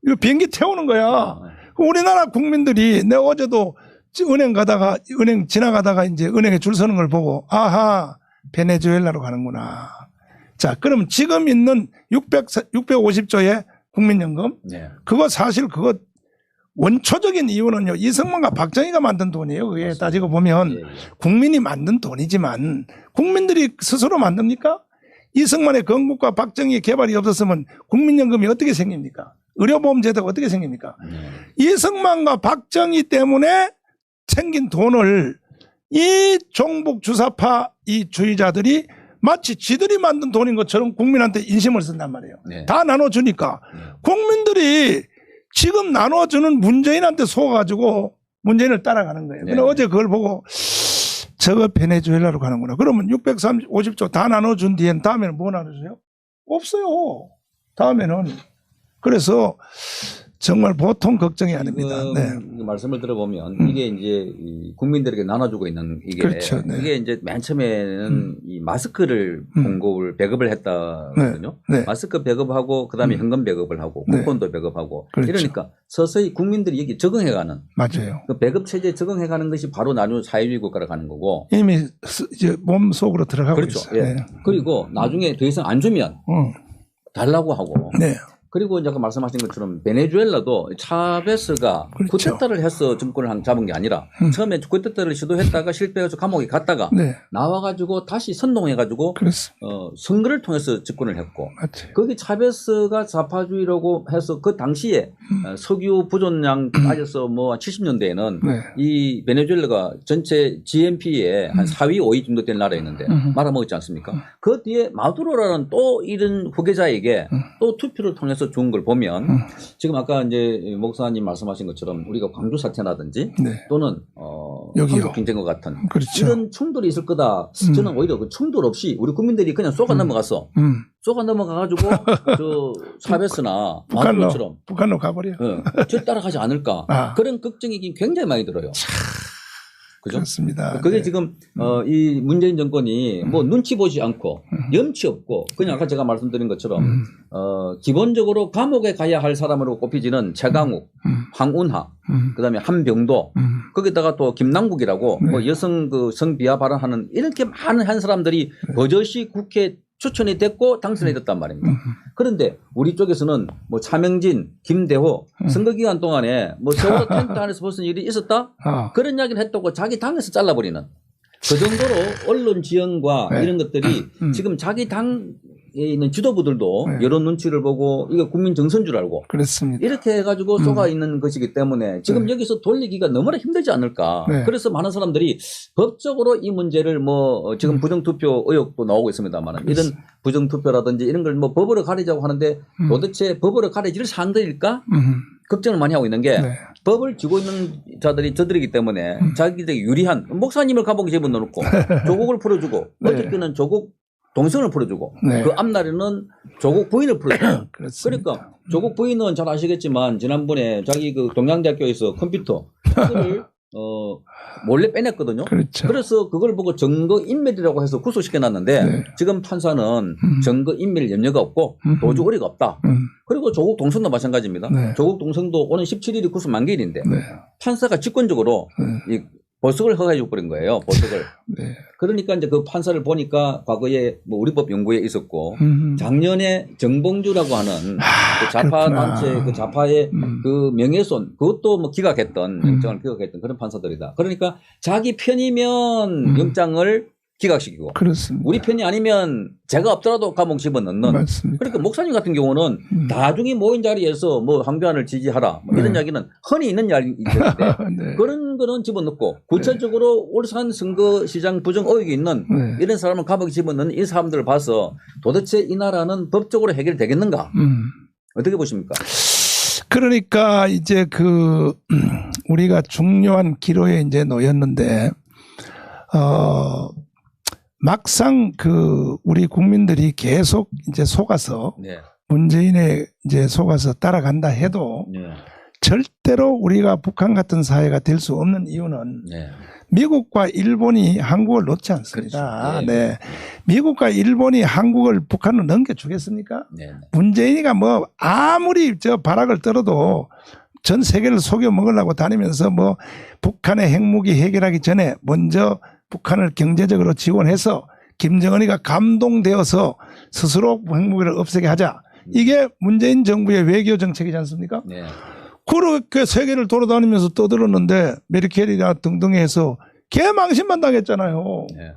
이거 비행기 태우는 거야. 우리나라 국민들이 내 어제도 은행 지나가다가 이제 은행에 줄 서는 걸 보고 아하 베네수엘라로 가는구나. 자, 그럼 지금 있는 650조의 국민연금 네. 그거 사실 그거 원초적인 이유는요 이승만과 박정희가 만든 돈이에요. 그게 맞습니다. 따지고 보면 예, 예. 국민이 만든 돈이지만 국민들이 스스로 만듭니까? 이승만의 건국과 박정희의 개발이 없었으면 국민연금이 어떻게 생깁니까? 의료보험제도가 어떻게 생깁니까? 이승만과 박정희 때문에 생긴 돈을 이 종북 주사파 이 주의자들이 마치 지들이 만든 돈인 것처럼 국민한테 인심을 쓴단 말이에요. 네. 다 나눠주니까 국민들이 지금 나눠주는 문재인한테 속아가지고 문재인을 따라가는 거예요. 근데 어제 그걸 보고 저거 베네수엘라로 가는구나. 그러면 650조 다 나눠준 뒤엔 다음에는 뭐 나눠줘요? 없어요. 다음에는 그래서 정말 보통 걱정이 아닙니다. 네. 말씀을 들어보면 이게 이제 이 국민들에게 나눠주고 있는 이게 그렇죠. 네. 이게 이제 맨 처음에는 이 마스크를 공급을 배급을 했다거든요. 네. 마스크 배급하고 그다음에 현금 배급을 하고 네. 쿠폰도 배급하고 그렇죠. 이러니까 서서히 국민들이 여기 적응해가는 맞아요. 그 배급 체제에 적응해가는 것이 바로 나중에 사회주의 국가로 가는 거고. 이미 이제 몸 속으로 들어가고 그렇죠. 있어요. 예. 네. 그리고 나중에 더 이상 안 주면 달라고 하고. 네. 그리고 이제 아까 말씀하신 것처럼 베네수엘라도 차베스가 그렇죠. 쿠데타를 해서 정권을 잡은 게 아니라 처음에 쿠데타를 시도했다가 실패해서 감옥에 갔다가 네. 나와가지고 다시 선동해가지고 그렇습니다. 선거를 통해서 집권을 했고 맞아요. 거기 차베스가 좌파주의라고 해서 그 당시에 석유 부존량 따져서 뭐 70년대에는 네. 이 베네수엘라가 전체 GNP의 한 4위, 5위 정도 된 나라였는데 말아먹었지 않습니까? 그 뒤에 마두로라는 또 이런 후계자에게 또 투표를 통해서 준 걸 보면 지금 아까 이제 목사님 말씀하신 것처럼 우리가 광주 사태라든지 네. 또는 여기요. 한국 경쟁과 같은 그렇죠. 이런 충돌이 있을 거다. 저는 오히려 그 충돌 없이 우리 국민들이 그냥 쏘가 넘어갔어. 쏘가 넘어가가지고 저 차베스나 마두로처럼 북한로 가버려. 저 따라가지 않을까. 그런 걱정이 굉장히 많이 들어요. 그죠? 그렇습니다. 그게 네. 지금 이 문재인 정권이 뭐 눈치 보지 않고 염치 없고 그냥 아까 제가 말씀드린 것처럼 기본적으로 감옥에 가야 할 사람으로 꼽히지는 최강욱, 황운하, 그다음에 한병도 거기다가 또 김남국이라고 네. 뭐 여성 그 성비하 발언하는 이렇게 많은 한 사람들이 버젓이 국회 추천이 됐고 당선이 됐단 말입니다. 그런데 우리 쪽에서는 뭐 차명진, 김대호 선거 기간 동안에 뭐 세월호 텐트 안에서 벌써 일이 있었다? 그런 이야기를 했다고 자기 당에서 잘라버리는 그 정도로 언론 지형과 네. 이런 것들이 지금 자기 당에 있는 지도부들도 네. 여론 눈치를 보고 이거 국민 정서인 줄 알고 그렇습니다. 이렇게 해가지고 쏘가 있는 것이기 때문에 지금 여기서 돌리기가 너무나 힘들지 않을까. 네. 그래서 많은 사람들이 법적으로 이 문제를 뭐 지금 부정투표 의혹도 나오고 있습니다만 이런 부정투표라든지 이런 걸 뭐 법으로 가리자고 하는데 도대체 법으로 가려질 사항들일까? 걱정을 많이 하고 있는 게 네. 법을 쥐고 있는 자들이 저들이기 때문에 자기들에게 유리한 목사님을 감옥에 집어넣고 조국을 풀어주고 네. 어저께는 조국 동생을 풀어주고 네. 그 앞날에는 조국 부인을 풀어주고 그렇습니다. 그러니까 조국 부인은 잘 아시겠지만 지난번에 자기 그 동양대학교에서 컴퓨터 그걸 몰래 빼냈거든요. 그렇죠. 그래서 그걸 보고 증거인멸이라고 해서 구속시켜놨는데 네. 지금 판사는 증거인멸 염려가 없고 도주 우려가 없다. 그리고 조국 동생도 마찬가지입니다. 네. 조국 동생도 오늘 17일이 구속 만기일인데 네. 판사가 직권적으로 이 보석을 허가해 줘버린 거예요. 보석을. 네. 그러니까 이제 그 판사를 보니까 과거에 뭐 우리법 연구에 있었고 작년에 정봉주라고 하는 그 좌파 그렇구나. 단체 그 좌파의 그 명예훼손 그것도 뭐 기각했던 영장을 기각했던 그런 판사들이다. 그러니까 자기 편이면 영장을 기각시키고 그렇습니다. 우리 편이 아니면 죄가 없더라도 감옥 집어넣는. 맞습니다. 그러니까 목사님 같은 경우는 나중에 모인 자리에서 뭐 황교안을 지지하라 뭐 이런 네. 이야기는 흔히 있는 이야기인데 네. 그런 거는 집어넣고 구체적으로 울산 선거시장 부정 의혹이 있는 네. 이런 사람을 감옥에 집어넣는 이 사람들을 봐서 도대체 이 나라는 법적으로 해결되겠는가? 어떻게 보십니까? 그러니까 이제 그 우리가 중요한 기로에 이제 놓였는데 막상 그 우리 국민들이 계속 이제 속아서 네. 문재인에 이제 속아서 따라간다 해도 네. 절대로 우리가 북한 같은 사회가 될 수 없는 이유는 네. 미국과 일본이 한국을 놓지 않습니다. 그렇죠. 네. 미국과 일본이 한국을 북한으로 넘겨주겠습니까? 네. 문재인이가 뭐 아무리 저 발악을 떨어도 전 세계를 속여 먹으려고 다니면서 뭐 북한의 핵무기 해결하기 전에 먼저 북한을 경제적으로 지원해서 김정은이가 감동되어서 스스로 핵무기를 없애게 하자. 이게 문재인 정부의 외교 정책이지 않습니까? 네. 그렇게 세계를 돌아다니면서 떠들었는데 메르켈이나 등등 해서 개망신만 당했잖아요. 네.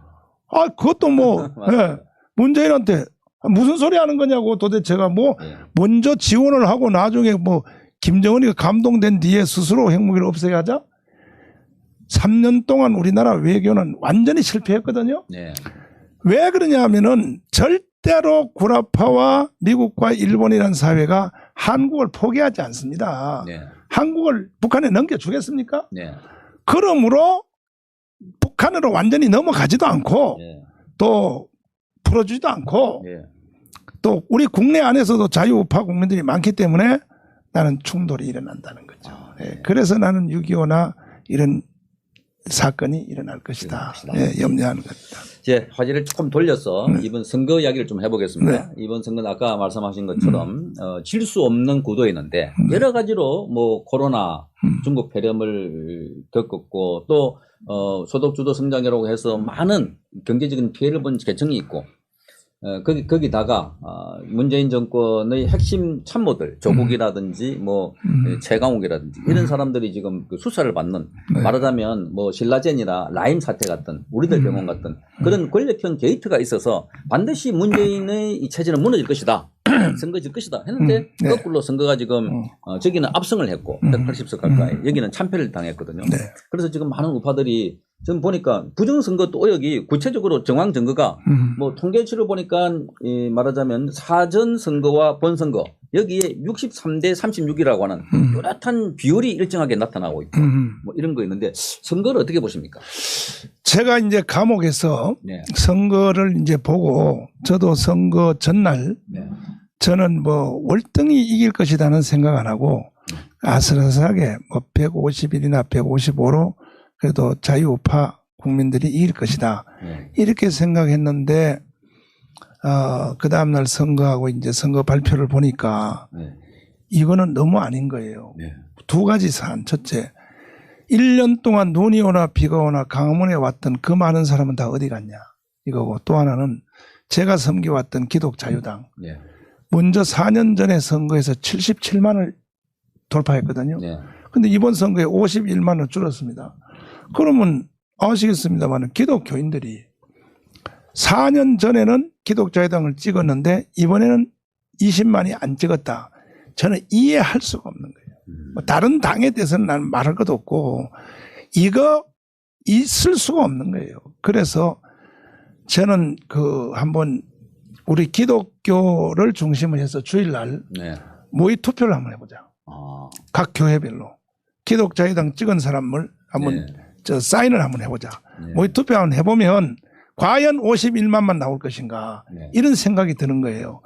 아, 그것도 뭐 예, 문재인한테 무슨 소리 하는 거냐고 도대체가 뭐 네. 먼저 지원을 하고 나중에 뭐 김정은이가 감동된 뒤에 스스로 핵무기를 없애게 하자? 3년 동안 우리나라 외교는 완전히 실패했거든요. 네. 왜 그러냐 하면은 절대로 구라파와 미국과 일본이라는 사회가 한국을 포기하지 않습니다. 네. 한국을 북한에 넘겨주겠습니까? 네. 그러므로 북한으로 완전히 넘어가지도 않고 네. 또 풀어주지도 않고 네. 또 우리 국내 안에서도 자유우파 국민들이 많기 때문에 나는 충돌이 일어난다는 거죠. 예, 그래서 나는 6.25나 이런 사건이 일어날 것이다. 예, 염려하는 겁니다. 이제 화제를 조금 돌려서 이번 선거 이야기를 좀 해보겠습니다. 네. 이번 선거는 아까 말씀하신 것처럼 질 수 없는 구도에 있는데 여러 가지로 뭐 코로나, 중국 폐렴을 겪었고 또 소득주도 성장이라고 해서 많은 경제적인 피해를 본 계층이 있고 거기다가 문재인 정권의 핵심 참모들 조국이라든지 뭐 최강욱이라든지 이런 사람들이 지금 그 수사를 받는 말하자면 뭐 신라젠이나 라임 사태 같은 우리들 병원 같은 그런 권력형 게이트가 있어서 반드시 문재인의 이 체제는 무너질 것이다. 선거 질 것이다 했는데 네. 거꾸로 선거가 지금 저기는 압승을 했고 180석 가까이 여기는 참패를 당했거든요. 네. 그래서 지금 많은 우파들이 지금 보니까 부정선거 또 여기 구체적으로 정황 증거가 뭐 통계치를 보니까 말하자면 사전선거와 본선거 여기에 63대 36이라고 하는 뚜렷한 비율이 일정하게 나타나고 있고 뭐 이런 거 있는데 선거를 어떻게 보십니까? 제가 이제 감옥에서 네. 선거를 이제 보고 저도 선거 전날 네. 저는 뭐 월등히 이길 것이라는 생각 안 하고 아슬아슬하게 뭐 151이나 155로 그래도 자유우파 국민들이 이길 것이다. 네. 이렇게 생각했는데 그 다음날 선거하고 이제 선거 발표를 보니까 네. 이거는 너무 아닌 거예요. 네. 두 가지 사안. 첫째, 1년 동안 눈이 오나 비가 오나 강원에 왔던 그 많은 사람은 다 어디 갔냐 이거고 또 하나는 제가 섬겨왔던 기독자유당 네. 먼저 4년 전에 선거에서 77만을 돌파했거든요. 네. 근데 이번 선거에 51만을 줄었습니다. 그러면 아시겠습니다만 기독교인들이 4년 전에는 기독자유당을 찍었는데 이번에는 20만이 안 찍었다. 저는 이해할 수가 없는 거예요. 뭐 다른 당에 대해서는 나는 말할 것도 없고 이거 있을 수가 없는 거예요. 그래서 저는 그 한번 우리 기독교를 중심으로 해서 주일날 네. 모의 투표를 한번 해보자. 각 교회별로 기독자유당 찍은 사람을 한번 네. 저 사인을 한번 해보자. 네. 모의 투표 한번 해보면 과연 51만만 나올 것인가 네. 이런 생각이 드는 거예요.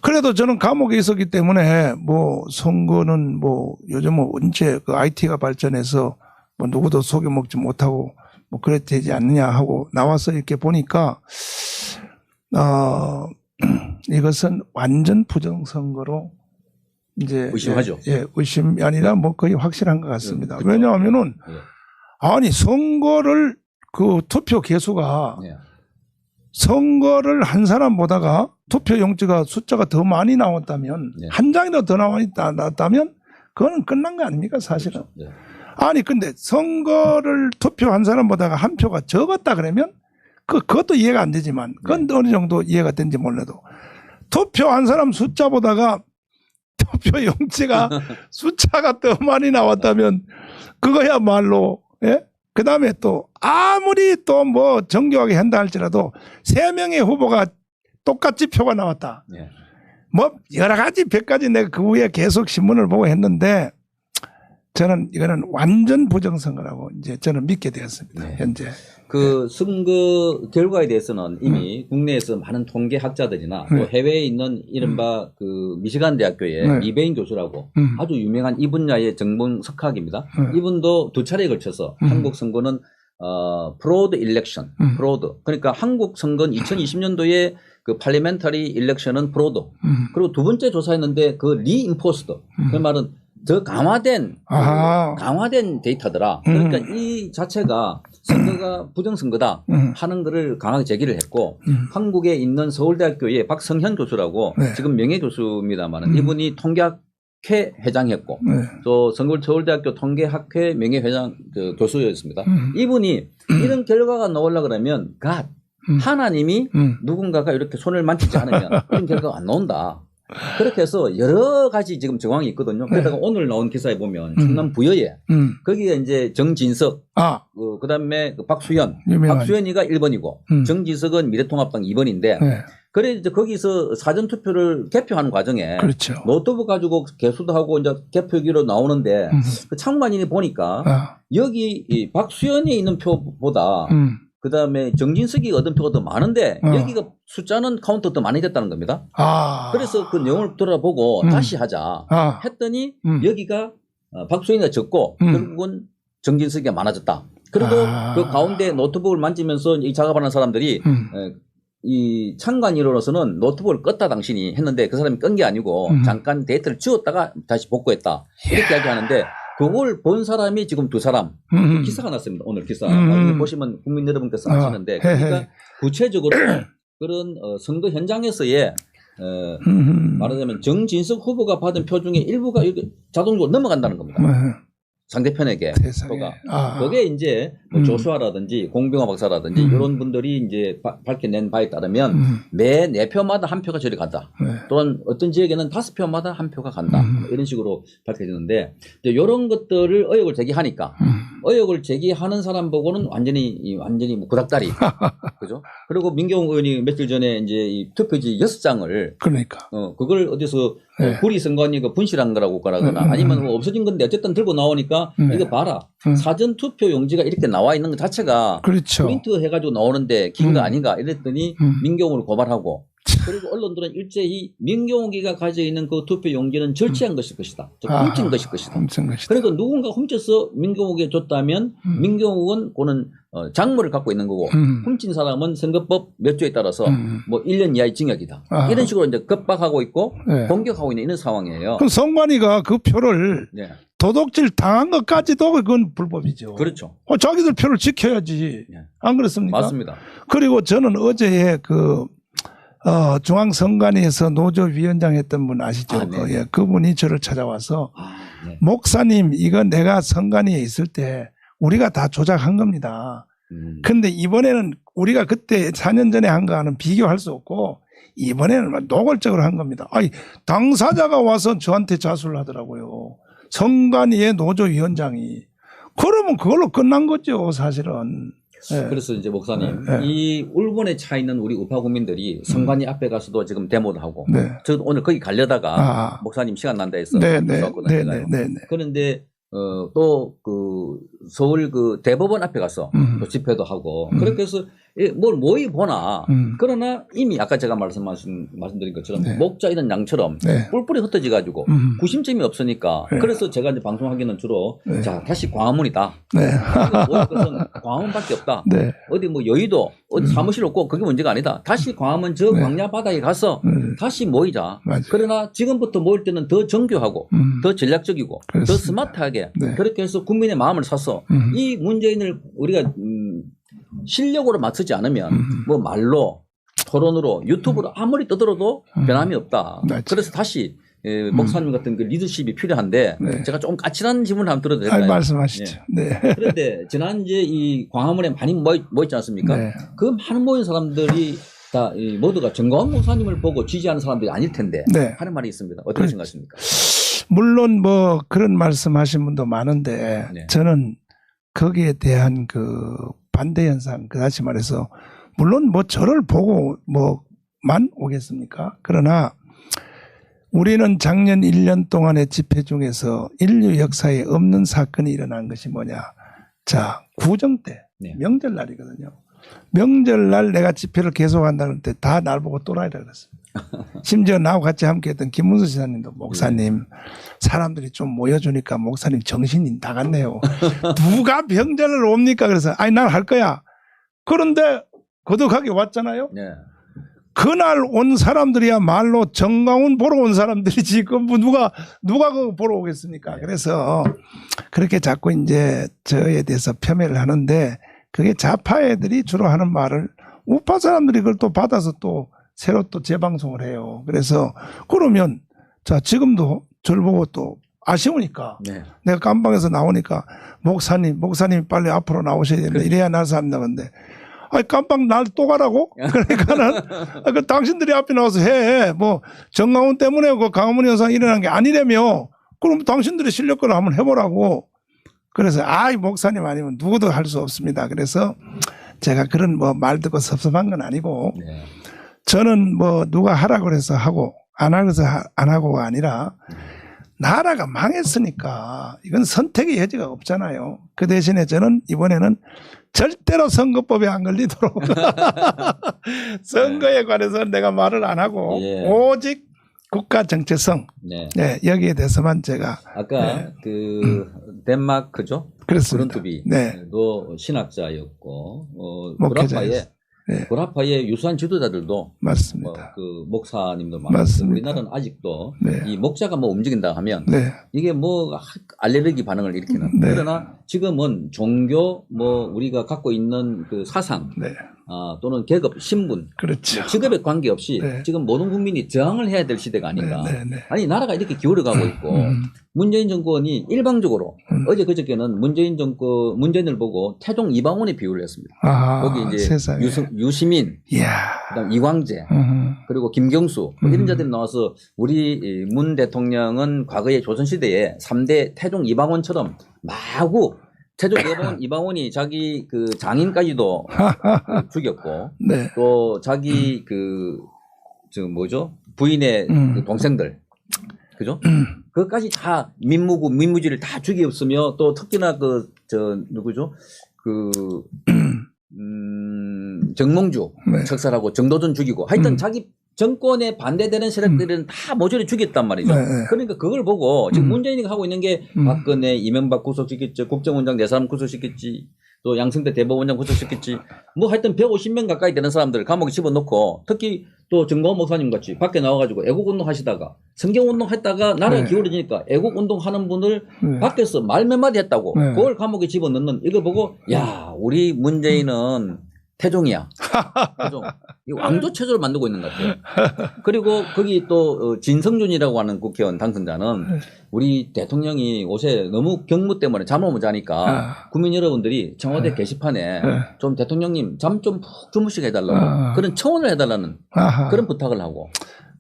그래도 저는 감옥에 있었기 때문에 뭐 선거는 뭐 요즘은 언제 그 IT가 발전해서 뭐 누구도 속여먹지 못하고 뭐 그래 되지 않느냐 하고 나와서 이렇게 보니까 이것은 완전 부정선거로 이제 의심하죠. 예, 의심이 아니라 뭐 거의 확실한 것 같습니다. 그렇죠. 왜냐하면은 네. 아니 선거를 그 투표 개수가 네. 선거를 한 사람 보다가 투표 용지가 숫자가 더 많이 나왔다면 네. 한 장이라도 더 나왔다면 그거는 끝난 거 아닙니까 사실은. 네. 아니 근데 선거를 투표한 사람보다가 한 표가 적었다 그러면 그것도 이해가 안 되지만 그건 어느 정도 이해가 되는지 몰라도 투표한 사람 숫자보다가 투표 용지가 숫자가 더 많이 나왔다면 그거야말로 예? 그 다음에 또 아무리 또 뭐 정교하게 한다 할지라도 3명의 후보가 똑같이 표가 나왔다. 네. 뭐 여러 가지 100가지 내가 그 후에 계속 신문을 보고 했는데 저는 이거는 완전 부정선거라고 이제 저는 믿게 되었습니다. 네. 현재. 그 선거 결과에 대해서는 이미 국내에서 많은 통계학자들이나 또 해외에 있는 이른바 그 미시간 대학교의 이베인 교수라고 아주 유명한 이 분야의 전문 석학입니다. 이분도 2차례에 걸쳐서 한국 선거는 프로드 일렉션, 프로드. 그러니까 한국 선거는 2020년도에 그 팔리멘터리 일렉션은 프로드. 그리고 두 번째 조사했는데 그 리인포스드. 그 말은 더 강화된 데이터더라. 그러니까 이 자체가 선거가 부정선거다 하는 거를 강하게 제기를 했고 한국에 있는 서울대학교의 박성현 교수라고 지금 명예교수입니다만 이분이 통계학회 회장했고 또 서울대학교 통계학회 명예회장 교수였습니다. 이분이 이런 결과가 나오려고 그러면 하나님이 누군가가 이렇게 손을 만지지 않으면 이런 결과가 안 나온다. 그렇게 해서 여러 가지 지금 정황이 있거든요. 그러다가 오늘 나온 기사에 보면 충남 부여에 거기에 이제 정진석, 그 다음에 박수현, 박수현이가 1번이고 정진석은 미래통합당 2번인데 그래 이제 거기서 사전투표를 개표하는 과정에 그렇죠. 노트북 가지고 개수도 하고 이제 개표기로 나오는데 그 참관인이 보니까 여기 이 박수현이 있는 표보다 그다음에 정진석이 얻은 표가 더 많은데 어. 여기가 숫자는 카운트 더 많이 됐다는 겁니다. 아. 그래서 그 내용을 돌아보고 다시 하자 아. 했더니 음. 여기가 박수인이가 적고 결국은 정진석이 많아졌다. 그리고 아. 그 가운데 노트북을 만지면서 이 작업하는 사람들이 이 참관인으로서는 노트북을 껐다 당신이 했는데 그 사람이 끈 게 아니고 잠깐 데이터를 지웠다가 다시 복구했다. 이렇게 이야기하는데 그걸 본 사람이 지금 두 사람 기사가 났습니다. 오늘 기사. 나중에 보시면 국민 여러분께서 아시는데 그러니까 구체적으로 그런 선거 현장에서의 말하자면 정진석 후보가 받은 표 중에 일부가 이렇게 자동적으로 넘어간다는 겁니다. 상대편에게 세상에. 표가. 아. 그게 이제 뭐 조수아라든지 공병호 박사라든지 이런 분들이 이제 밝혀낸 바에 따르면 매 4표마다 한 표가 저리 간다. 네. 또는 어떤 지역에는 5표마다 한 표가 간다. 이런 식으로 밝혀지는데 이제 이런 것들을 의혹을 제기하니까 의혹을 제기하는 사람 보고는 완전히 뭐 구닥다리. 그죠? 그리고 민경욱 의원이 며칠 전에 이제 이 투표지 6장을 그러니까. 그걸 어디서 네. 구리 선관위가 분실한 거라고 거라거나 아니면 뭐 없어진 건데 어쨌든 들고 나오니까 이거 봐라. 사전 투표 용지가 이렇게 나와 있는 것 자체가 그렇죠. 프린트 해가지고 나오는데 긴 거 아닌가 이랬더니 민경욱을 고발하고 그리고 언론들은 일제히 민경욱이가 가지고 있는 그 투표 용지는 절취한 것일 것이다. 훔친 것일 것이다. 훔친 것이다. 그리고 누군가 훔쳐서 민경욱에 줬다면 민경욱은 그는 작물을 갖고 있는 거고 훔친 사람은 선거법 몇 조에 따라서 뭐 1년 이하의 징역이다. 아하. 이런 식으로 이제 겁박하고 있고 네. 공격하고 있는 이런 상황이에요. 그럼 선관위가 그 표를 네. 도둑질 당한 것까지도 그건 불법이죠. 그렇죠. 자기들 표를 지켜야지. 네. 안 그렇습니까? 맞습니다. 그리고 저는 어제 중앙선관위에서 노조위원장 했던 분 아시죠? 아, 네. 예, 그분이 저를 찾아와서 네. 목사님 이거 내가 선관위에 있을 때 우리가 다 조작한 겁니다. 근데 이번에는 우리가 그때 4년 전에 한 거와는 비교할 수 없고 이번에는 노골적으로 한 겁니다. 아니 당사자가 와서 저한테 자수를 하더라고요. 선관위의 노조위원장이. 그러면 그걸로 끝난 거죠 사실은. 네. 그래서 이제 목사님 네. 이 울분에 차 있는 우리 우파 국민들이 선관위 앞에 가서도 지금 데모도 하고 네. 저 오늘 거기 가려다가 목사님 시간 난다 해서 왔거든요. 그런데 또 그 서울 그 대법원 앞에 가서 또 집회도 하고 그렇게 해서 뭘 모의 보나 그러나 이미 아까 제가 말씀드린 것처럼 네. 목자 이런 양처럼 네. 뿔뿔이 흩어져 가지고 구심점이 없으니까 네. 그래서 제가 이제 방송하기는 주로 네. 자 다시 광화문이다. 네. 모일 것은 광화문밖에 없다. 네. 어디 뭐 여의도 어디 사무실 없고 그게 문제가 아니다. 다시 광화문 저 광야 바다에 가서 다시 모이자. 맞아요. 그러나 지금부터 모일 때는 더 정교하고 더 전략적이고 그렇습니다. 더 스마트하게 네. 그렇게 해서 국민의 마음을 사서 이 문재인을 우리가 실력으로 맞추지 않으면 뭐 말로 토론으로 유튜브로 아무리 떠들어도 변함이 없다. 맞아요. 그래서 다시 목사님 같은 그 리더십이 필요한데 네. 제가 좀 까칠한 질문을 한번 드려도 될까요? 말씀하시죠. 네. 그런데 지난 이제 이 광화문에 많이 모였지 않습니까? 네. 그 많은 모인 사람들이 다 모두가 정광훈 목사님을 보고 지지하는 사람들이 아닐 텐데 네. 하는 말이 있습니다. 어떻게 생각하십니까? 물론 뭐 그런 말씀하신 분도 많은데 네. 저는 거기에 대한 그 반대 현상, 다시 말해서 물론 뭐 저를 보고 뭐만 오겠습니까? 그러나 우리는 작년 1년 동안의 집회 중에서 인류 역사에 없는 사건이 일어난 것이 뭐냐? 자, 구정 때 네. 명절날이거든요. 명절날 내가 집회를 계속한다는 때 다 날 보고 또라이라 그랬습니다. 심지어 나하고 같이 함께했던 김문수 지사님도 목사님 사람들이 좀 모여주니까 목사님 정신이 나갔네요. 누가 명절을 옵니까? 그래서 아니 난 할 거야. 그런데 거듭하게 왔잖아요. 네. 그날 온 사람들이야말로 정광훈 보러 온 사람들이지 그 누가 그거 보러 오겠습니까? 그래서 그렇게 자꾸 이제 저에 대해서 폄훼를 하는데 그게 좌파 애들이 주로 하는 말을 우파 사람들이 그걸 또 받아서 또 새로 또 재방송을 해요. 그래서 그러면 자 지금도 저를 보고 또 아쉬우니까 네. 내가 깜방에서 나오니까 목사님 빨리 앞으로 나오셔야 된다. 이래야 날 산다. 근데 아니 깜방 날 또 가라고? 그러니까는 그 당신들이 앞에 나와서 해. 뭐 정강훈 때문에 그 강화문 현상 일어난 게 아니라며. 그럼 당신들이 실력을 한번 해보라고. 그래서 아이 목사님 아니면 누구도 할 수 없습니다. 그래서 제가 그런 뭐 말 듣고 섭섭한 건 아니고 네. 저는 뭐 누가 하라고 해서 하고 안 하고 해서 안 하고가 아니라 나라가 망했으니까 이건 선택의 여지가 없잖아요. 그 대신에 저는 이번에는 절대로 선거법에 안 걸리도록 선거에 관해서는 내가 말을 안 하고 예. 오직 국가 정체성 네. 네, 여기에 대해서만 제가 아까 그 덴마크죠? 그렇습니다. 그룬투비도 네. 신학자였고 목회자였어요. 네. 구라파의 유수한 지도자들도 맞습니다. 그 목사님도 많고 맞습니다. 우리나라는 아직도 네. 이 목자가 뭐 움직인다 하면 네. 이게 뭐 알레르기 반응을 일으키는 네. 그러나 지금은 종교 뭐 우리가 갖고 있는 그 사상 네. 또는 계급 신분 그렇죠. 직업에 관계없이 네. 지금 모든 국민이 저항을 해야 될 시대가 아닌가. 네, 네, 네. 아니 나라가 이렇게 기울어가고 있고 문재인 정권이 일방적으로 어제 그저께는 문재인을 보고 태종 이방원에 비유를 했습니다. 아, 거기 이제 세상에. 유시민, 이야. 그다음 이광재, 그리고 김경수 이런 자들이 나와서 우리 문 대통령은 과거의 조선시대에 3대 태종 이방원처럼 마구 태종 이방원이 자기 그 장인까지도 죽였고 네. 또 자기 부인의 그 동생들 그죠? 그것까지 다 민무지를 다 죽였으며 또 특히나 누구죠? 정몽주 네. 척살하고 정도전 죽이고 하여튼 자기 정권에 반대되는 세력들은 다 모조리 죽였단 말이죠. 네. 그러니까 그걸 보고 지금 문재인이 하고 있는 게 박근혜, 이명박 구속시켰지, 국정원장 4사람 구속시켰지, 또 양승태 대법원장 구속시켰지, 뭐 하여튼 150명 가까이 되는 사람들 감옥에 집어넣고 특히 또 정광훈 목사님 같이 밖에 나와가지고 애국운동 하시다가 성경운동 했다가 나라가 네. 기울어지니까 애국운동 하는 분을 네. 밖에서 말 몇 마디 했다고 네. 그걸 감옥에 집어넣는 이걸 보고 야 우리 문재인은 태종이야. 태종. 이 왕조 체제를 만들고 있는 것 같아요. 그리고 거기 또 진성준이라고 하는 국회의원 당선자는 우리 대통령이 옷에 너무 경무 때문에 잠을 못 자니까 국민 여러분들이 청와대 게시판에 좀 대통령님 잠 좀 푹 주무시게 해달라고 그런 청원을 해달라는 아하. 그런 부탁을 하고.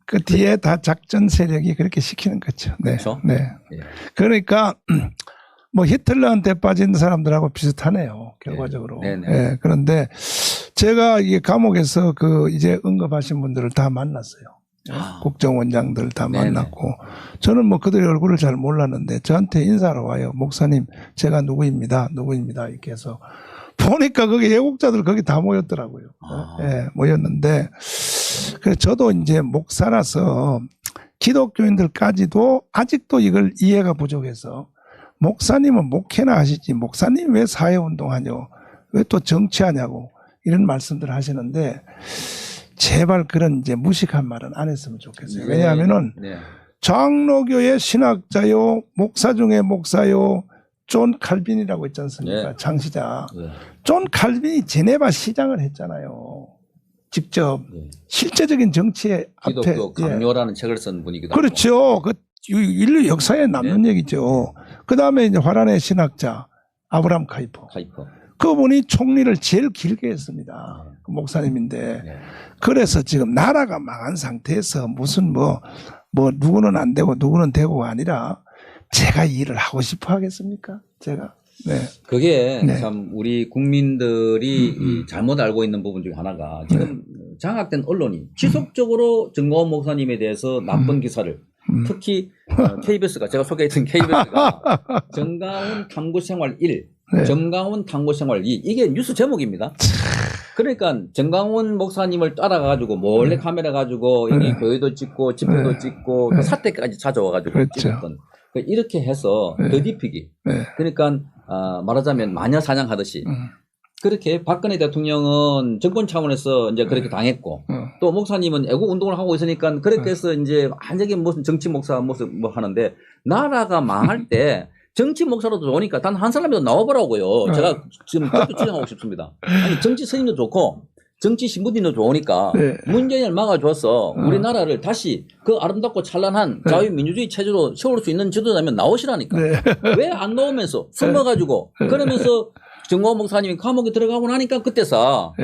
그 뒤에 다 작전 세력이 그렇게 시키는 거죠. 네. 그렇죠? 네. 예. 그러니까 뭐 히틀러한테 빠진 사람들하고 비슷하네요. 결과적으로. 네. 네네. 예, 그런데 제가 이게 감옥에서 이제 언급하신 분들을 다 만났어요. 국정원장들 다 네네. 만났고 저는 뭐 그들의 얼굴을 잘 몰랐는데 저한테 인사하러 와요. 목사님 제가 누구입니다. 이렇게 해서 보니까 거기 애국자들 거기 다 모였더라고요. 예, 모였는데 그래서 저도 이제 목사라서 기독교인들까지도 아직도 이걸 이해가 부족해서 목사님은 목회나 하시지 목사님 왜 사회운동하냐고 왜 또 정치하냐고 이런 말씀들 하시는데 제발 그런 이제 무식한 말은 안 했으면 좋겠어요. 왜냐하면은 장로교의 신학자요 목사 중에 목사요 존 칼빈이라고 있지 않습니까? 네. 창시자. 존 칼빈이 제네바 시장을 했잖아요. 직접 실제적인 정치의 앞에 기독교 강요라는 책을 쓴 분이기도 그렇죠. 하고. 그 인류 역사에 남는 얘기죠. 그 다음에 이제 화란의 신학자 아브람 카이퍼. 그분이 총리를 제일 길게 했습니다. 그 목사님인데. 그래서 지금 나라가 망한 상태에서 무슨 뭐 누구는 안 되고 누구는 되고가 아니라 제가 일을 하고 싶어 하겠습니까? 제가. 네. 그게 네. 참 우리 국민들이 이 잘못 알고 있는 부분 중에 하나가 지금 장악된 언론이 지속적으로 정광훈 목사님에 대해서 나쁜 기사를 특히 KBS가 제가 소개했던 KBS가 정광훈 탐구생활 1, 네. 정광훈 탐구생활 2 이게 뉴스 제목입니다. 그러니까 정광훈 목사님을 따라가지고 몰래 카메라 가지고 여기 교회도 찍고 집회도 찍고 또 사태까지 찾아와가지고 그렇죠. 찍었던 이렇게 해서 더딥히기 그러니까 말하자면 마녀 사냥하듯이 그렇게 박근혜 대통령은 정권 차원에서 이제 그렇게 당했고 또 목사님은 애국 운동을 하고 있으니까 그렇게 해서 이제 완전히 무슨 정치 목사 모습 뭐 하는데 나라가 망할 때 정치 목사로도 좋으니까 단 한 사람이라도 나와보라고요. 제가 지금 그것도 주장하고 싶습니다. 아니 정치 스님도 좋고 정치 신부님도 좋으니까 문재인을 막아줘서 우리나라를 다시 그 아름답고 찬란한 자유민주주의 체제로 세울 수 있는 지도자면 나오시라니까. 왜 안 나오면서 숨어가지고 그러면서 정광훈 목사님이 감옥에 들어가고 나니까 그때서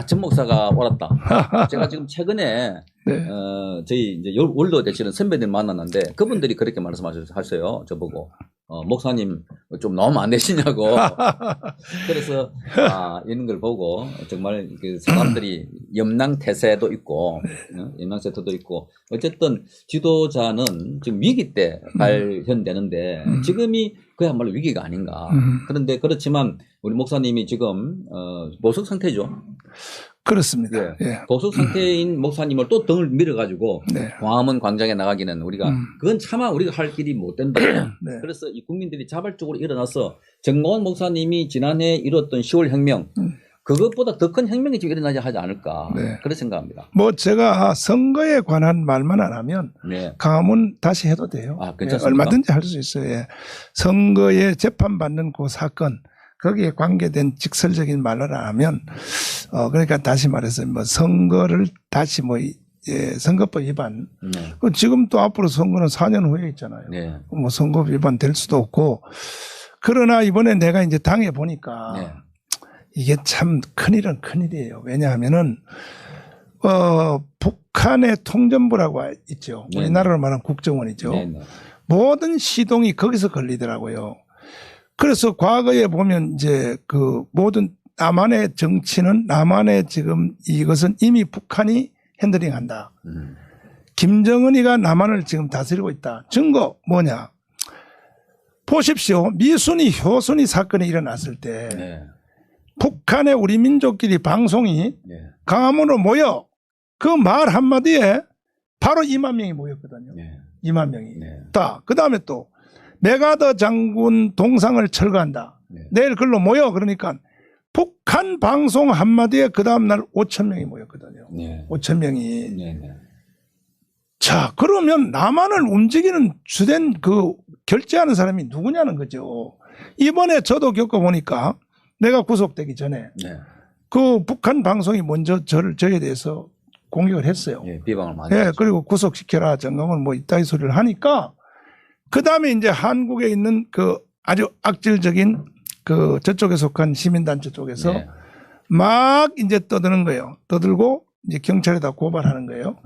전 목사가 옳았다. 제가 지금 최근에 저희 이제 월도 되시는 선배들 만났는데 그분들이 그렇게 말씀하셨어요. 저보고 목사님 좀 너무 안 되시냐고. 그래서 이런 걸 보고 정말 그 사람들이 염랑태세도 있고 염랑세토도 있고 어쨌든 지도자는 지금 위기 때 발현되는데 지금이 그야말로 위기가 아닌가. 그런데 그렇지만 우리 목사님이 지금 보석 상태죠. 그렇습니다. 예. 보석 상태인 목사님을 또 등을 밀어가지고 네. 광화문 광장에 나가기는 우리가 그건 차마 우리가 할 길이 못 된다. 네. 그래서 이 국민들이 자발적으로 일어나서 정몽원 목사님이 지난해 이뤘던 10월 혁명 그것보다 더 큰 혁명이 지금 일어나지 하지 않을까. 네. 그렇게 생각합니다. 뭐 제가 선거에 관한 말만 안 하면 네. 강화문 다시 해도 돼요. 괜찮습니까? 예, 얼마든지 할 수 있어요. 예. 선거에 재판받는 그 사건 거기에 관계된 직설적인 말을 안 하면 그러니까 다시 말해서 뭐 선거를 다시 뭐 선거법 위반 지금 또 앞으로 선거는 4년 후에 있잖아요. 네. 뭐 선거 위반 될 수도 없고 그러나 이번에 내가 이제 당해 보니까 네. 이게 참 큰일은 큰일이에요. 왜냐하면은 북한의 통전부라고 있죠. 네. 우리나라로 말하면 국정원이죠. 네. 네. 모든 시동이 거기서 걸리더라고요. 그래서 과거에 보면 이제 그 모든 남한의 정치는 남한의 지금 이것은 이미 북한이 핸들링 한다. 김정은이가 남한을 지금 다스리고 있다. 증거 뭐냐. 보십시오. 미순이 효순이 사건이 일어났을 때 네. 북한의 우리 민족끼리 방송이 네. 강화문으로 모여 그 말 한마디에 바로 2만 명이 모였거든요. 네. 2만 명이. 네. 그 다음에 또 메가더 장군 동상을 철거한다. 네. 내일 글로 모여. 그러니까 북한 방송 한마디에 그 다음날 5천 명이 모였거든요. 네. 5천 명이. 네. 네. 자, 그러면 남한을 움직이는 주된 그 결제하는 사람이 누구냐는 거죠. 이번에 저도 겪어보니까 내가 구속되기 전에 네. 그 북한 방송이 먼저 저에 대해서 공격을 했어요. 예, 비방을 많이 예, 했죠. 그리고 구속시켜라 정강을 뭐 이따위 소리를 하니까 그 다음에 이제 한국에 있는 그 아주 악질적인 그 저쪽에 속한 시민단체 쪽에서 네. 막 이제 떠드는 거예요. 떠들고 이제 경찰에다 고발하는 거예요.